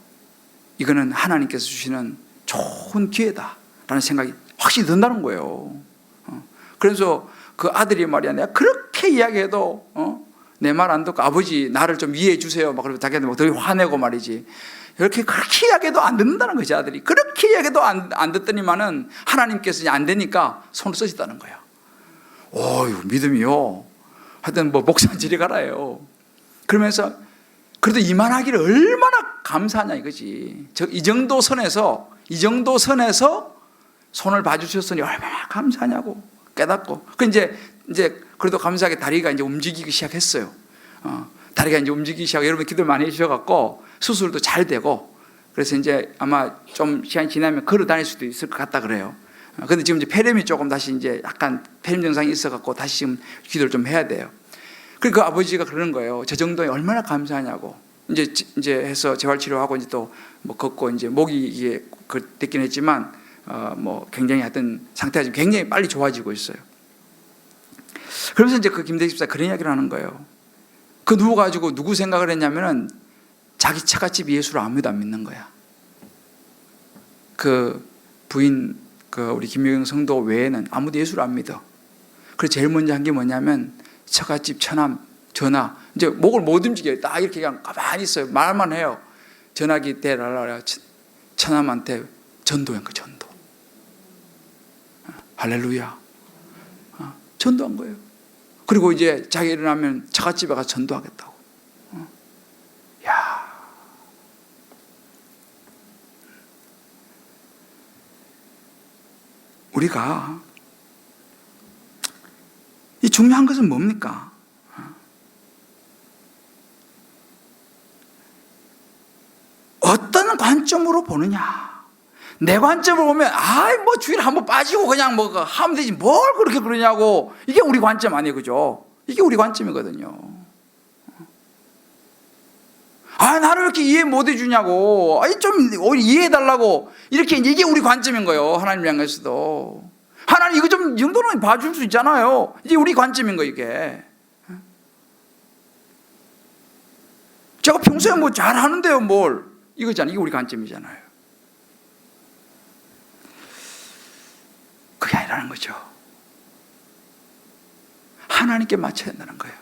이거는 하나님께서 주시는 좋은 기회다 라는 생각이 확실히 든다는 거예요. 그래서 그 아들이 말이야, 내가 그렇게 이야기해도 내 말 안 듣고 아버지 나를 좀 이해해 주세요 막 그러고 자기한테 막 더 화내고 말이지. 이렇게 그렇게 이야기해도 안 듣는다는 거지. 아들이 그렇게 이야기해도 안 듣더니만은 하나님께서 이제 안 되니까 손을 쓰셨다는 거야. 어휴, 믿음이요. 하여튼 뭐 목사 지리 가라요. 그러면서 그래도 이만하기를 얼마나 감사하냐 이거지. 이 정도 선에서 손을 봐주셨으니 얼마나 감사하냐고 깨닫고. 그 이제 그래도 감사하게 다리가 이제 움직이기 시작했어요. 다리가 이제 움직이기 시작. 여러분 기도 많이 해주셔갖고 수술도 잘 되고, 그래서 이제 아마 좀 시간이 지나면 걸어 다닐 수도 있을 것 같다 그래요. 근데 지금 이제 폐렴이 조금 다시 이제 약간 폐렴 증상이 있어갖고 다시 지금 기도를 좀 해야 돼요. 그리고 그 아버지가 그러는 거예요. 저 정도에 얼마나 감사하냐고. 이제 해서 재활치료하고 이제 또 뭐 걷고 이제 목이 이게 됐긴 했지만 뭐 굉장히 하여튼 상태가 지금 굉장히 빨리 좋아지고 있어요. 그러면서 이제 그 김대식 집사 그런 이야기를 하는 거예요. 그 누워가지고 누구 생각을 했냐면은 자기 처갓집 예수를 아무도 안 믿는 거야. 그 부인 그 우리 김효경 성도 외에는 아무도 예수를 안 믿어. 그래서 제일 먼저 한 게 뭐냐면 처갓집 처남 전화, 이제 목을 못 움직여요. 딱 이렇게 그냥 가만히 있어요. 말만 해요. 전화기 대라라 처남한테 전도한 거 전도. 할렐루야. 전도한 거예요. 그리고 이제 자기 일어나면 처갓집에 가서 전도하겠다고. 야, 우리가 이 중요한 것은 뭡니까? 어떤 관점으로 보느냐. 내 관점으로 보면 뭐 주일 한번 빠지고 그냥 뭐 하면 되지 뭘 그렇게 그러냐고. 이게 우리 관점 아니에요, 그죠? 이게 우리 관점이거든요. 나를 이렇게 이해 못 해주냐고. 좀 이해해달라고. 이렇게 이게 우리 관점인 거예요. 하나님 향해서도. 하나님 이거 좀 이 정도는 봐줄 수 있잖아요. 이게 우리 관점인 거 이게. 제가 평소에 뭐 잘하는데요 뭘. 이거잖아요. 이게 우리 관점이잖아요. 그게 아니라는 거죠. 하나님께 맞춰야 한다는 거예요.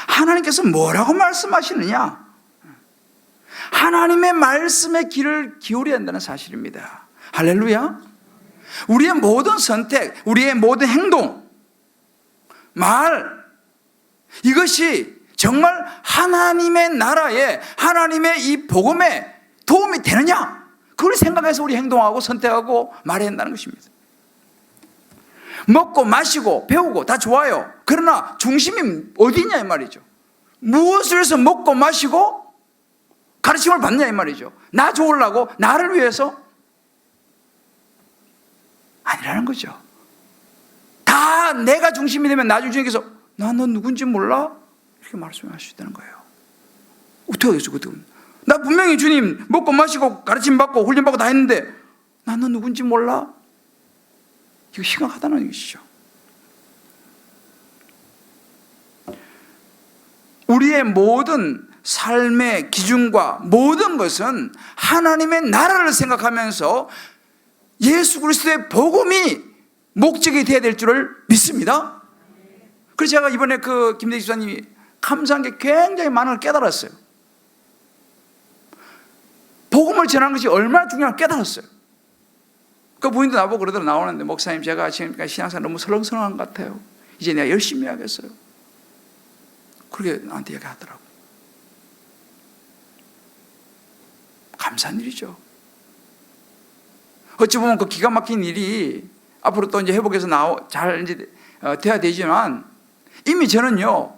하나님께서 뭐라고 말씀하시느냐? 하나님의 말씀에 귀를 기울여야 한다는 사실입니다. 할렐루야. 우리의 모든 선택, 우리의 모든 행동, 말, 이것이 정말 하나님의 나라에, 하나님의 이 복음에 도움이 되느냐? 그걸 생각해서 우리 행동하고 선택하고 말해야 한다는 것입니다. 먹고 마시고 배우고 다 좋아요. 그러나 중심이 어디냐 이 말이죠. 무엇을 해서 먹고 마시고 가르침을 받냐 이 말이죠. 나 좋으려고, 나를 위해서? 아니라는 거죠. 다 내가 중심이 되면 나중 중에서 나 너 누군지 몰라? 이렇게 말씀하시다는 거예요. 어떻게 하겠어? 나 분명히 주님 먹고 마시고 가르침 받고 훈련 받고 다 했는데 나 너 누군지 몰라? 이거 심각하다는 것이죠. 우리의 모든 삶의 기준과 모든 것은 하나님의 나라를 생각하면서 예수 그리스도의 복음이 목적이 되어야 될 줄을 믿습니다. 그래서 제가 이번에 그 김대기 집사님이 감사한 게 굉장히 많은 걸 깨달았어요. 복음을 전하는 것이 얼마나 중요한지 깨달았어요. 그 부인도 나보고 그러더라고요. 나오는데 목사님 제가 지금까지 신앙생활 너무 설렁설렁한 것 같아요. 이제 내가 열심히 해야겠어요. 그렇게 나한테 얘기하더라고요. 감사한 일이죠. 어찌 보면 그 기가 막힌 일이 앞으로 또 이제 회복해서 잘 이제 돼야 되지만 이미 저는요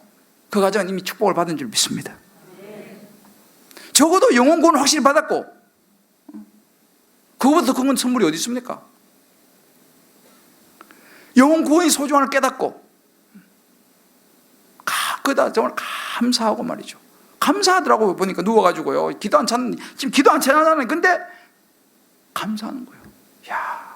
그 과정은 이미 축복을 받은 줄 믿습니다. 적어도 영혼 구원을 확실히 받았고 그거보다 더 큰 건 선물이 어디 있습니까? 영혼 구원이 소중함을 깨닫고 그다 정말 감사하고 말이죠. 감사하더라고요. 보니까 누워가지고요. 지금 기도 안 찬하잖아요. 근데 감사하는 거예요. 야.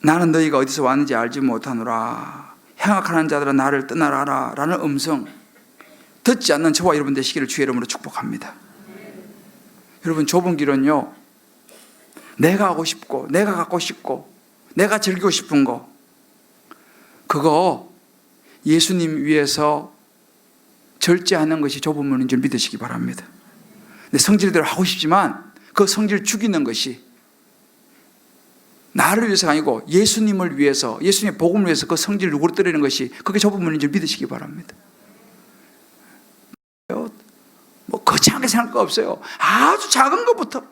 나는 너희가 어디서 왔는지 알지 못하노라. 행악하는 자들아 나를 떠나라라 라는 음성. 듣지 않는 저와 여러분 되시기를 주의 이름으로 축복합니다. 여러분, 좁은 길은요, 내가 하고 싶고 내가 갖고 싶고 내가 즐기고 싶은 거, 그거 예수님 위해서 절제하는 것이 좁은 문인 줄 믿으시기 바랍니다. 내 성질대로 하고 싶지만 그 성질 죽이는 것이 나를 위해서가 아니고 예수님을 위해서, 예수님의 복음을 위해서 그 성질을 누그러뜨리는 것이, 그게 좁은 문인 줄 믿으시기 바랍니다. 뭐 거창하게 생각할 거 없어요. 아주 작은 것부터,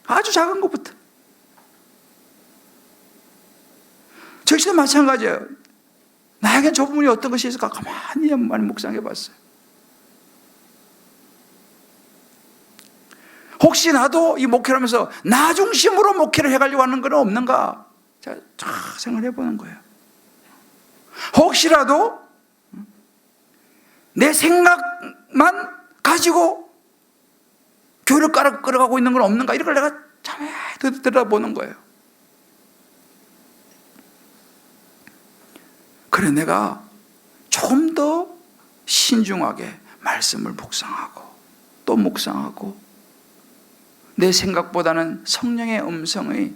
아주 작은 것부터. 저 역시도 마찬가지예요. 나에겐 좁은 문이 어떤 것이 있을까 가만히 많이 묵상해 봤어요. 혹시 나도 이 목회를 하면서 나 중심으로 목회를 해가려고 하는 건 없는가? 제가 쫙 생각해 보는 거예요. 혹시라도 내 생각만 가지고 교회를 끌어가고 있는 건 없는가? 이런 걸 내가 참 들여다보는 거예요. 그래, 내가 좀 더 신중하게 말씀을 묵상하고 또 묵상하고, 내 생각보다는 성령의 음성의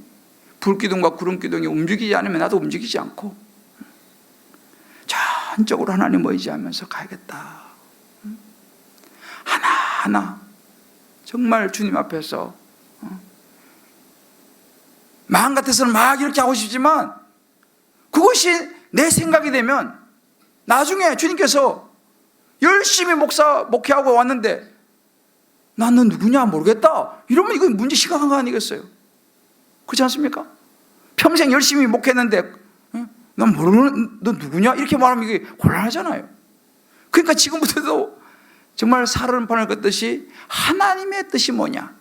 불기둥과 구름기둥이 움직이지 않으면 나도 움직이지 않고 전적으로 하나님 의지하면서 가야겠다. 하나하나 정말 주님 앞에서, 마음 같아서는 막 이렇게 하고 싶지만 그것이 내 생각이 되면 나중에 주님께서 열심히 목회하고 왔는데 나는 누구냐 모르겠다 이러면 이건 문제 심각한 거 아니겠어요? 그렇지 않습니까? 평생 열심히 목회했는데 난 모르는, 너 누구냐 이렇게 말하면 이게 곤란하잖아요. 그러니까 지금부터도 정말 사르는판을 걷듯이 하나님의 뜻이 뭐냐,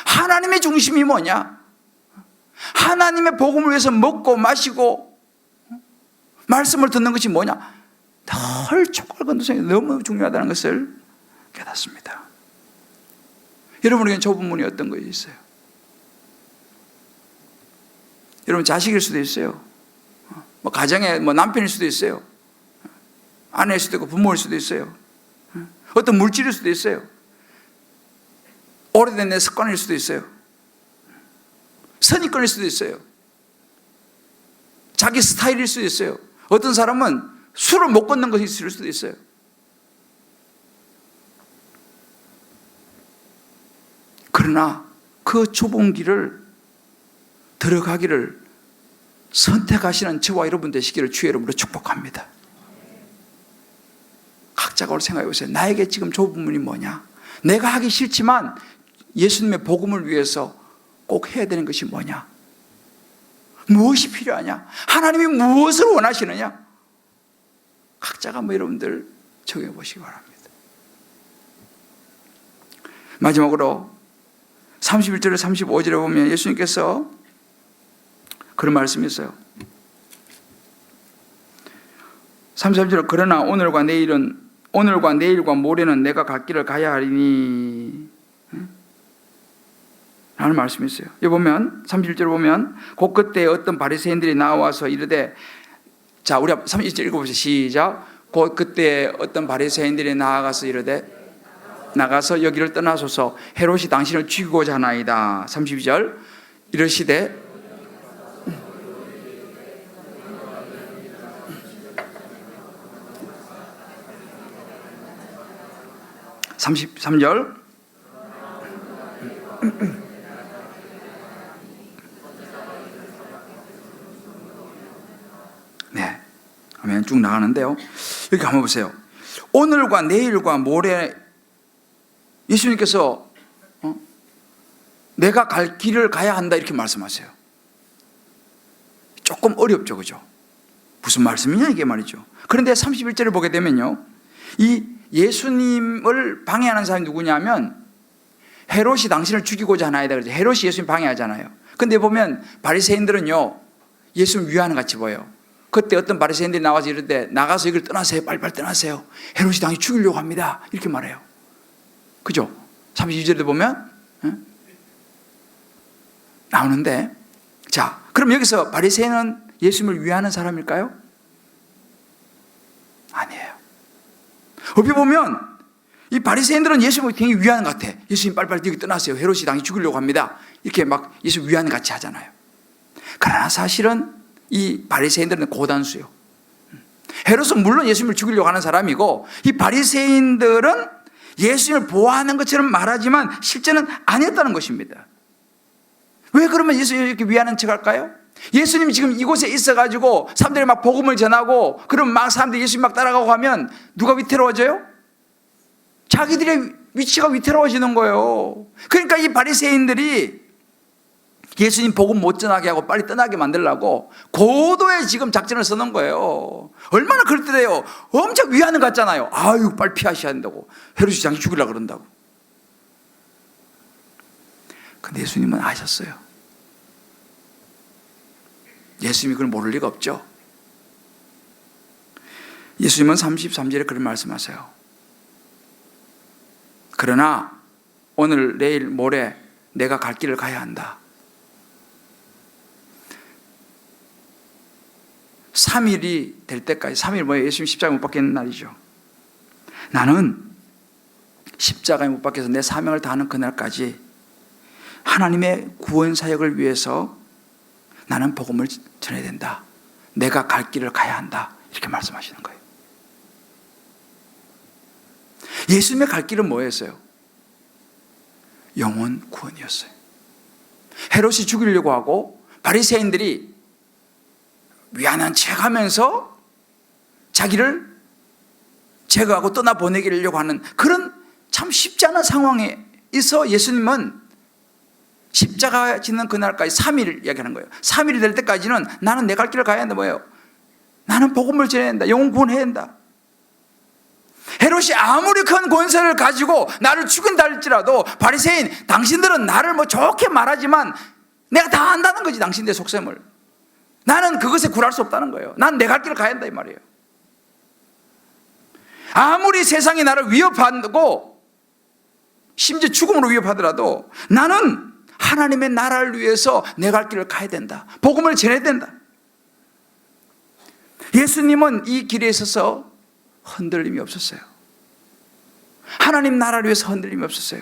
하나님의 중심이 뭐냐, 하나님의 복음을 위해서 먹고 마시고 말씀을 듣는 것이 뭐냐, 늘 촉구할 건도성이 너무 중요하다는 것을 깨닫습니다. 여러분에게는 좁은 문이 어떤 것이 있어요? 여러분, 자식일 수도 있어요. 뭐 가정의 남편일 수도 있어요. 아내일 수도 있고 부모일 수도 있어요. 어떤 물질일 수도 있어요. 오래된 내 습관일 수도 있어요. 선입견일 수도 있어요. 자기 스타일일 수도 있어요. 어떤 사람은 술을 못 끊는 것이 있을 수도 있어요. 그러나 그 좁은 길을 들어가기를 선택하시는 저와 여러분 되시기를 주의 이름으로 축복합니다. 각자가 생각해 보세요. 나에게 지금 좁은 문이 뭐냐? 내가 하기 싫지만 예수님의 복음을 위해서 꼭 해야 되는 것이 뭐냐? 무엇이 필요하냐? 하나님이 무엇을 원하시느냐? 각자가 여러분들 정해 보시기 바랍니다. 마지막으로 31절에 35절에 보면 예수님께서 그런 말씀이 있어요. 33절에 그러나 오늘과 내일과 모레는 내가 갈 길을 가야 하리니 라는 말씀이 있어요. 여기 보면 31절에 보면 곧 그때 어떤 바리새인들이 나와서 이르되, 자, 우리 31절 읽어보세요. 시작. 곧 그때 어떤 바리새인들이 나아가서 이르되, 나가서 여기를 떠나소서, 헤롯이 당신을 죽이고자 하나이다. 32절 이르시되, 33절 네, 아멘. 쭉 나가는데요, 여기 한번 보세요. 오늘과 내일과 모레 예수님께서 내가 갈 길을 가야 한다 이렇게 말씀하세요. 조금 어렵죠, 그죠? 무슨 말씀이냐 이게 말이죠. 그런데 31절을 보게 되면요, 이 예수님을 방해하는 사람이 누구냐면 헤롯이 당신을 죽이고자 하나이다. 그러죠. 헤롯이 예수님 방해하잖아요. 근데 보면 바리새인들은요, 예수님 위하는 같이 보여요. 그때 어떤 바리새인들이 나와서 이럴 나가서 여기를 떠나세요. 빨리빨리 떠나세요. 헤롯이 당신 죽이려고 합니다. 이렇게 말해요. 그죠? 32절에 보면 나오는데, 자, 그럼 여기서 바리새인은 예수님을 위하는 사람일까요? 아니에요. 어떻게 보면 이 바리새인들은 예수님을 굉장히 위하는 것 같아. 예수님 빨리빨리 여기 떠나세요. 헤롯이 당연히 죽이려고 합니다. 이렇게 막 예수 위하는 것 같이 하잖아요. 그러나 사실은 이 바리새인들은 고단수요. 헤롯은 물론 예수님을 죽이려고 하는 사람이고, 이 바리새인들은 예수님을 보호하는 것처럼 말하지만 실제는 아니었다는 것입니다. 왜 그러면 예수님을 이렇게 위하는 척 할까요? 예수님이 지금 이곳에 있어가지고 사람들이 막 복음을 전하고, 그러면 막 사람들이 예수님 막 따라가고 하면 누가 위태로워져요? 자기들의 위치가 위태로워지는 거예요. 그러니까 이 바리새인들이 예수님 복음 못 전하게 하고 빨리 떠나게 만들려고 고도의 지금 작전을 써놓은 거예요. 얼마나 그럴듯해요. 엄청 위하는 것 같잖아요. 아유, 빨리 피하셔야 한다고. 헤롯이 장이 죽이려고 그런다고. 근데 예수님은 아셨어요. 예수님이 그걸 모를 리가 없죠. 예수님은 33절에 그런 말씀하세요. 그러나 오늘, 내일, 모레 내가 갈 길을 가야 한다. 3일이 될 때까지, 3일 뭐예요? 예수님 십자가에 못 박히는 날이죠. 나는 십자가에 못 박혀서 내 사명을 다하는 그날까지 하나님의 구원 사역을 위해서 나는 복음을 전해야 된다. 내가 갈 길을 가야 한다. 이렇게 말씀하시는 거예요. 예수님의 갈 길은 뭐였어요? 영혼 구원이었어요. 헤롯이 죽이려고 하고 바리새인들이 미안한 척하면서 자기를 제거하고 떠나보내기려고 하는 그런 참 쉽지 않은 상황에 있어 예수님은 십자가 짓는 그날까지 3일 이야기하는 거예요. 3일이 될 때까지는 나는 내 갈 길을 가야 한다. 뭐예요? 나는 복음을 전해야 한다. 영혼 구원해야 한다. 헤롯이 아무리 큰 권세를 가지고 나를 죽인다 할지라도 바리새인, 당신들은 나를 뭐 좋게 말하지만 내가 다 안다는 거지, 당신들의 속셈을. 나는 그것에 굴할 수 없다는 거예요. 난 내 갈 길을 가야 한다 이 말이에요. 아무리 세상이 나를 위협하고 심지어 죽음으로 위협하더라도 나는 하나님의 나라를 위해서 내 갈 길을 가야 된다. 복음을 전해야 된다. 예수님은 이 길에 있어서 흔들림이 없었어요. 하나님 나라를 위해서 흔들림이 없었어요.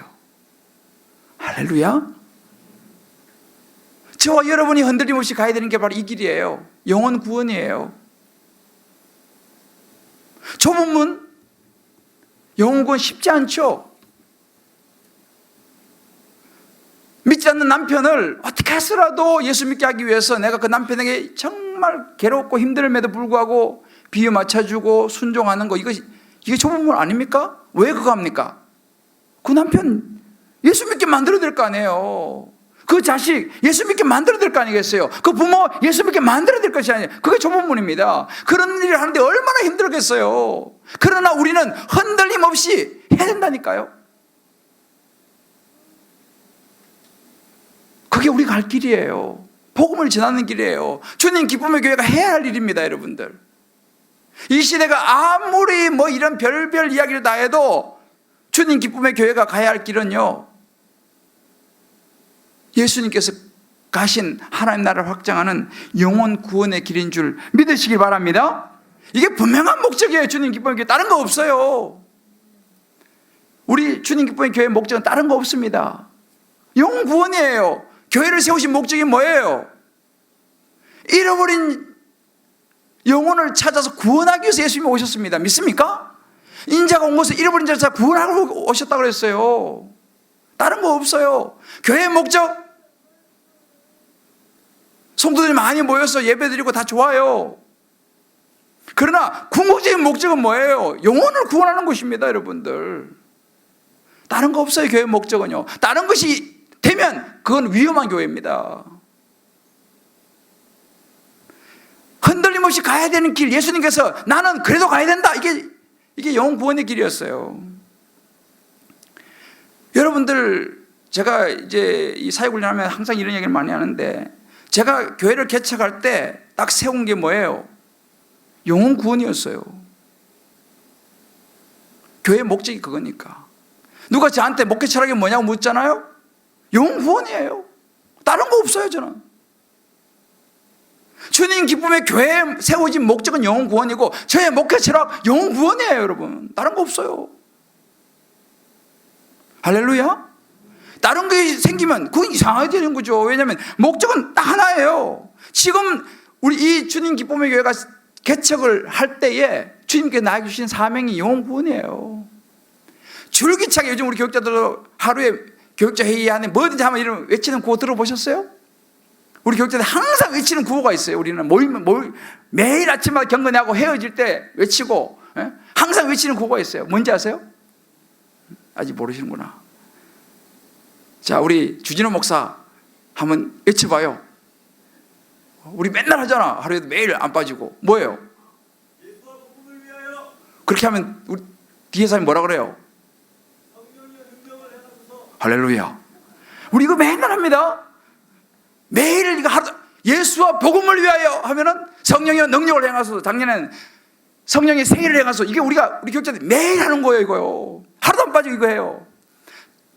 할렐루야. 저와 여러분이 흔들림 없이 가야 되는 게 바로 이 길이에요. 영혼 구원이에요. 좁은 문, 영혼 구원 쉽지 않죠. 믿지 않는 남편을 어떻게 해서라도 예수 믿게 하기 위해서 내가 그 남편에게 정말 괴롭고 힘듦에도 불구하고 비유 맞춰주고 순종하는 거, 이게 좁은 문 아닙니까? 왜 그거 합니까? 그 남편 예수 믿게 만들어야 될 거 아니에요. 그 자식 예수 믿게 만들어야 될 거 아니겠어요? 그 부모 예수 믿게 만들어야 될 것이 아니에요. 그게 좁은 문입니다. 그런 일을 하는데 얼마나 힘들겠어요. 그러나 우리는 흔들림 없이 해야 된다니까요. 그게 우리 갈 길이에요. 복음을 전하는 길이에요. 주님 기쁨의 교회가 해야 할 일입니다, 여러분들. 이 시대가 아무리 뭐 이런 별별 이야기를 다 해도 주님 기쁨의 교회가 가야 할 길은요, 예수님께서 가신 하나님 나라를 확장하는 영혼 구원의 길인 줄 믿으시기 바랍니다. 이게 분명한 목적이에요. 주님 기쁨의 교회 다른 거 없어요. 우리 주님 기쁨의 교회의 목적은 다른 거 없습니다. 영혼 구원이에요. 교회를 세우신 목적이 뭐예요? 잃어버린 영혼을 찾아서 구원하기 위해서 예수님이 오셨습니다. 믿습니까? 인자가 온 것은 잃어버린 자를 찾아 구원하고 오셨다고 그랬어요. 다른 거 없어요. 교회의 목적, 성도들이 많이 모여서 예배드리고 다 좋아요. 그러나 궁극적인 목적은 뭐예요? 영혼을 구원하는 것입니다, 여러분들. 다른 거 없어요. 교회의 목적은요. 다른 것이 되면 그건 위험한 교회입니다. 흔들림 없이 가야 되는 길, 예수님께서 나는 그래도 가야 된다, 이게 영혼 구원의 길이었어요. 여러분들, 제가 이제 이 사회훈련하면 항상 이런 얘기를 많이 하는데, 제가 교회를 개척할 때 딱 세운 게 뭐예요? 영혼 구원이었어요. 교회의 목적이 그거니까. 누가 저한테 목회 철학이 뭐냐고 묻잖아요? 영혼 구원이에요. 다른 거 없어요, 저는. 주님 기쁨의 교회에 세워진 목적은 영혼 구원이고 저의 목회 철학 영혼 구원이에요, 여러분. 다른 거 없어요. 할렐루야. 다른 게 생기면 그건 이상하게 되는 거죠. 왜냐하면 목적은 딱 하나예요. 지금 우리 이 주님 기쁨의 교회가 개척을 할 때에 주님께 나에게 주신 사명이 영혼 구원이에요. 줄기차게 요즘 우리 교육자들 하루에 교육자 회의 안에 뭐든지 하면 이런 외치는 구호 들어보셨어요? 우리 교육자들 항상 외치는 구호가 있어요. 우리는 매일 아침마다 경건하고 헤어질 때 외치고 항상 외치는 구호가 있어요. 뭔지 아세요? 아직 모르시는구나. 자, 우리 주진호 목사 한번 외쳐봐요. 우리 맨날 하잖아. 하루에도 매일 안 빠지고. 뭐예요? 예수와 복음을 위하여. 그렇게 하면 우리 뒤에 사람이 뭐라 그래요? 성령의 능력을 행하소서. 할렐루야. 우리 이거 맨날 합니다. 매일 이거 하루 예수와 복음을 위하여 하면은 성령의 능력을 행하소서. 작년에는 성령의 생일을 행하소서. 이게 우리 교육자들이 매일 하는 거예요, 이거요. 하루도 안 빠지고 이거 해요.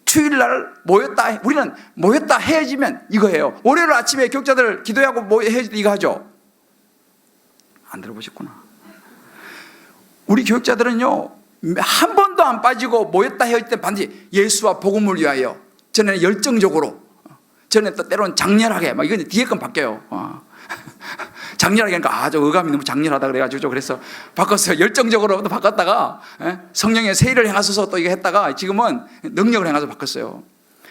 주일날 모였다, 우리는 모였다 헤어지면 이거 해요. 월요일 아침에 교육자들 기도하고 헤어질 때 이거 하죠. 안 들어보셨구나. 우리 교육자들은요, 한 번도 안 빠지고 모였다 헤어질 때 반드시 예수와 복음을 위하여. 전에는 열정적으로, 전에 또 때로는 장렬하게, 막 이건 뒤에 건 바뀌어요. 장렬하게 하니까 저 어감이 너무 장렬하다 그래가지고 그래서 바꿨어요. 열정적으로도 바꿨다가 성령의 세일을 행하소서 또 이거 했다가 지금은 능력을 행하서 바꿨어요.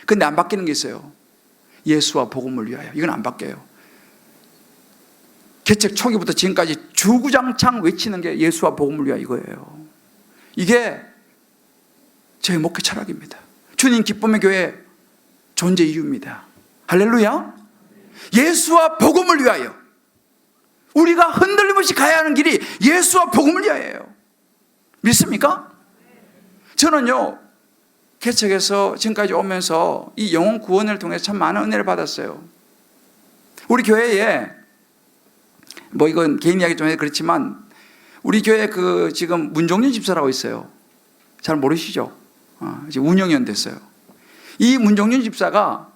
근데 안 바뀌는 게 있어요. 예수와 복음을 위하여. 이건 안 바뀌어요. 개척 초기부터 지금까지 주구장창 외치는 게 예수와 복음을 위하여 이거예요. 이게 저의 목회 철학입니다. 주님 기쁨의 교회 존재 이유입니다. 할렐루야. 예수와 복음을 위하여. 우리가 흔들림 없이 가야 하는 길이 예수와 복음을 위하여예요. 믿습니까? 저는요, 개척에서 지금까지 오면서 이 영혼 구원을 통해서 참 많은 은혜를 받았어요. 우리 교회에 뭐 이건 개인 이야기 좀 해서 그렇지만 우리 교회 지금 문종윤 집사라고 있어요. 잘 모르시죠? 지금 운영위원 됐어요. 이 문종윤 집사가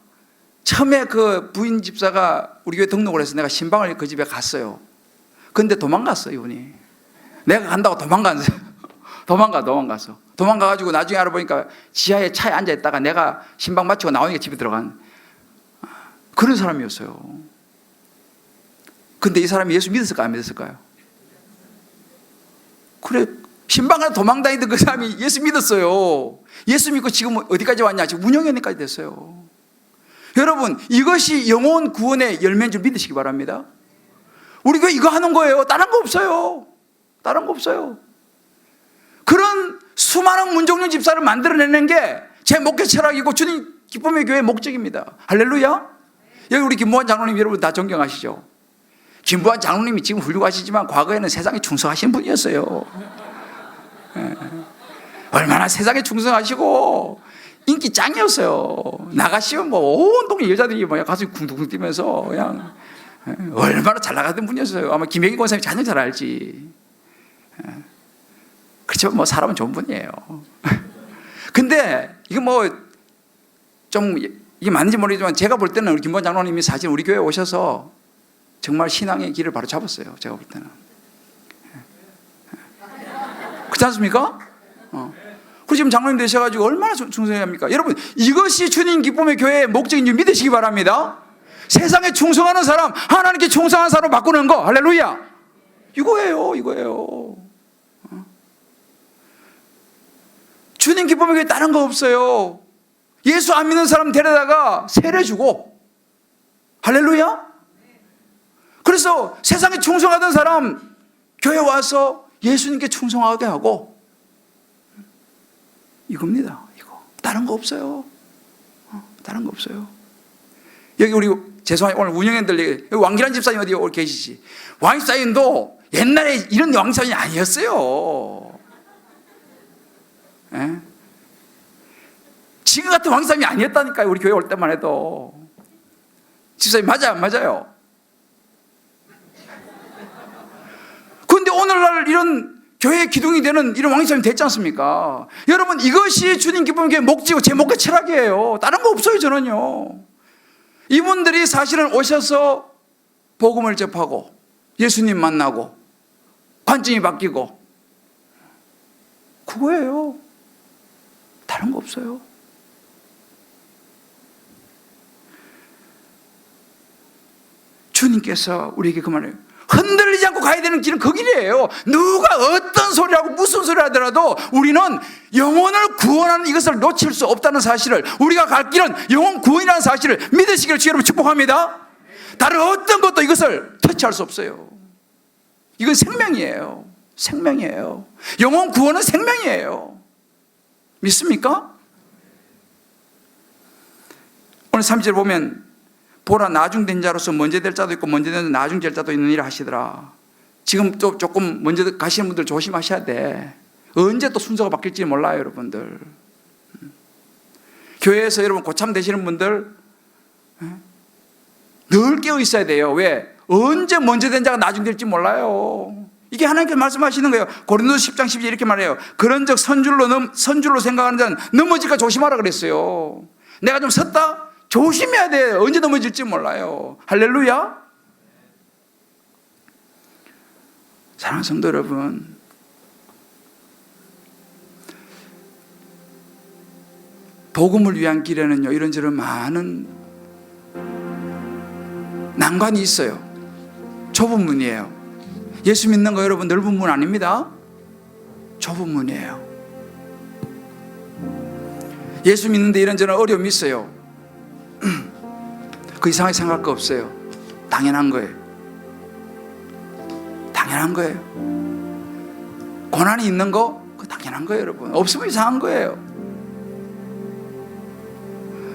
처음에 그 부인 집사가 우리 교회 등록을 해서 내가 신방을 그 집에 갔어요. 근데 도망갔어, 이분이. 내가 간다고 도망갔어. 도망가서. 도망가가지고 나중에 알아보니까 지하에 차에 앉아있다가 내가 신방 마치고 나오니까 집에 들어간 그런 사람이었어요. 근데 이 사람이 예수 믿었을까요? 안 믿었을까요? 그래, 신방을 도망다니던 그 사람이 예수 믿었어요. 예수 믿고 지금 어디까지 왔냐? 지금 운영위원회까지 됐어요. 여러분, 이것이 영혼 구원의 열매인 줄 믿으시기 바랍니다. 우리 교회 이거 하는 거예요. 다른 거 없어요. 다른 거 없어요. 그런 수많은 문종윤 집사를 만들어내는 게 제 목회 철학이고 주님 기쁨의 교회의 목적입니다. 할렐루야. 여기 우리 김부환 장로님 여러분 다 존경하시죠? 김부환 장로님이 지금 훌륭하시지만 과거에는 세상에 충성하신 분이었어요. 얼마나 세상에 충성하시고 인기 짱이었어요. 나가시면 뭐 온 동네 여자들이 뭐 가슴이 쿵둥쿵 뛰면서 그냥 얼마나 잘 나가던 분이었어요. 아마 김혜기 권사님 자녀 잘 알지. 그렇지만 뭐 사람은 좋은 분이에요. 근데 이게 뭐 좀 이게 맞는지 모르지만 제가 볼 때는 우리 김부환 장로님이 사실 우리 교회에 오셔서 정말 신앙의 길을 바로 잡았어요. 제가 볼 때는. 그렇지 않습니까? 그리고 지금 장로님 되셔가지고 얼마나 충성합니까? 여러분, 이것이 주님 기쁨의 교회의 목적인 줄 믿으시기 바랍니다. 세상에 충성하는 사람, 하나님께 충성하는 사람으로 바꾸는 거, 할렐루야. 이거예요. 주님 기쁨의 교회 다른 거 없어요. 예수 안 믿는 사람 데려다가 세례 주고, 할렐루야. 그래서 세상에 충성하던 사람 교회 와서 예수님께 충성하게 하고, 이겁니다. 이거 다른 거 없어요. 다른 거 없어요. 여기 우리 죄송해요. 오늘 운영인들 여기 왕기란 집사님 어디 계시지? 왕 집사님도 옛날에 이런 왕 집사님이 아니었어요. 예? 지금 같은 왕 집사님이 아니었다니까요. 우리 교회 올 때만 해도. 집사님 맞아요, 안 맞아요? 그런데 오늘날 이런 교회의 기둥이 되는 이런 왕집사님이 됐지 않습니까? 여러분, 이것이 주님 기쁨의 교회의 목적이고 제 목회 철학이에요. 다른 거 없어요, 저는요. 이분들이 사실은 오셔서 복음을 접하고 예수님 만나고 관점이 바뀌고, 그거예요. 다른 거 없어요. 주님께서 우리에게 그 말을 흔들리지 않고 가야 되는 길은 그 길이에요. 누가 어떤 소리하고 무슨 소리 하더라도 우리는 영혼을 구원하는 이것을 놓칠 수 없다는 사실을, 우리가 갈 길은 영혼 구원이라는 사실을 믿으시기를 주 여러분 축복합니다. 다른 어떤 것도 이것을 터치할 수 없어요. 이건 생명이에요. 생명이에요. 영혼 구원은 생명이에요. 믿습니까? 오늘 3절 보면 보라, 나중된 자로서 먼저 될 자도 있고 먼저 된 나중될 자도 있느니라 하시더라. 지금 또 조금 먼저 가시는 분들 조심하셔야 돼. 언제 또 순서가 바뀔지 몰라요, 여러분들. 교회에서 여러분 고참 되시는 분들 늘 깨어 있어야 돼요. 왜? 언제 먼저 된 자가 나중 될지 몰라요. 이게 하나님께서 말씀하시는 거예요. 고린도서 10장 12절 이렇게 말해요. 그런즉 선줄로 생각하는 자는 넘어질까 조심하라 그랬어요. 내가 좀 섰다? 조심해야 돼요. 언제 넘어질지 몰라요. 할렐루야. 사랑하는 성도 여러분, 복음을 위한 길에는요, 이런저런 많은 난관이 있어요. 좁은 문이에요. 예수 믿는 거 여러분 넓은 문 아닙니다. 좁은 문이에요. 예수 믿는데 이런저런 어려움이 있어요. 그 이상하게 생각할 거 없어요. 당연한 거예요. 당연한 거예요. 고난이 있는 거 그거 당연한 거예요, 여러분. 없으면 이상한 거예요.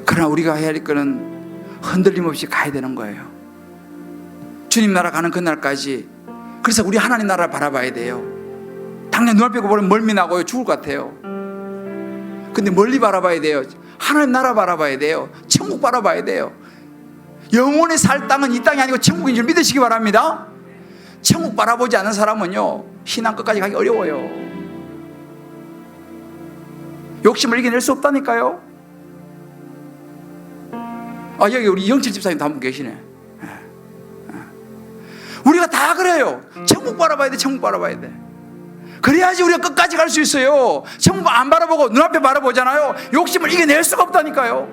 그러나 우리가 해야 할 거는 흔들림 없이 가야 되는 거예요. 주님 나라 가는 그날까지. 그래서 우리 하나님 나라를 바라봐야 돼요. 당장 눈앞에 보면 멀미 나고요, 죽을 것 같아요. 근데 멀리 바라봐야 돼요. 하나님 나라 바라봐야 돼요. 천국 바라봐야 돼요. 영원히 살 땅은 이 땅이 아니고 천국인 줄 믿으시기 바랍니다. 천국 바라보지 않는 사람은요, 신앙 끝까지 가기 어려워요. 욕심을 이겨낼 수 없다니까요. 여기 우리 영칠 집사님도 한 분 계시네. 우리가 다 그래요. 천국 바라봐야 돼. 천국 바라봐야 돼. 그래야지 우리가 끝까지 갈 수 있어요. 천국 안 바라보고 눈앞에 바라보잖아요. 욕심을 이겨낼 수가 없다니까요.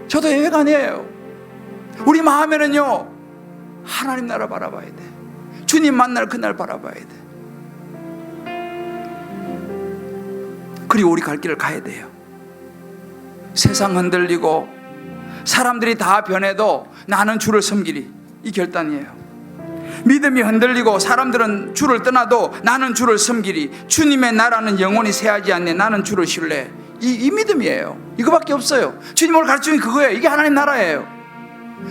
저도 예외가 아니에요. 우리 마음에는요, 하나님 나라 바라봐야 돼. 주님 만날 그날 바라봐야 돼. 그리고 우리 갈 길을 가야 돼요. 세상 흔들리고 사람들이 다 변해도 나는 주를 섬기리, 이 결단이에요. 믿음이 흔들리고 사람들은 주를 떠나도 나는 주를 섬기리, 주님의 나라는 영원히 쇠하지 않네, 나는 주를 신뢰, 이 믿음이에요. 이거밖에 없어요. 주님 오늘 가르치는 그거예요. 이게 하나님 나라예요.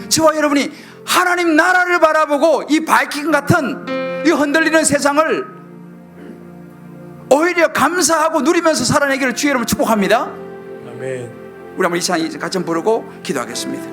저와 여러분이 하나님 나라를 바라보고 이 바이킹 같은 이 흔들리는 세상을 오히려 감사하고 누리면서 살아내기를 주의 여러분 축복합니다. 아멘. 우리 한번 이 시간 같이 부르고 기도하겠습니다.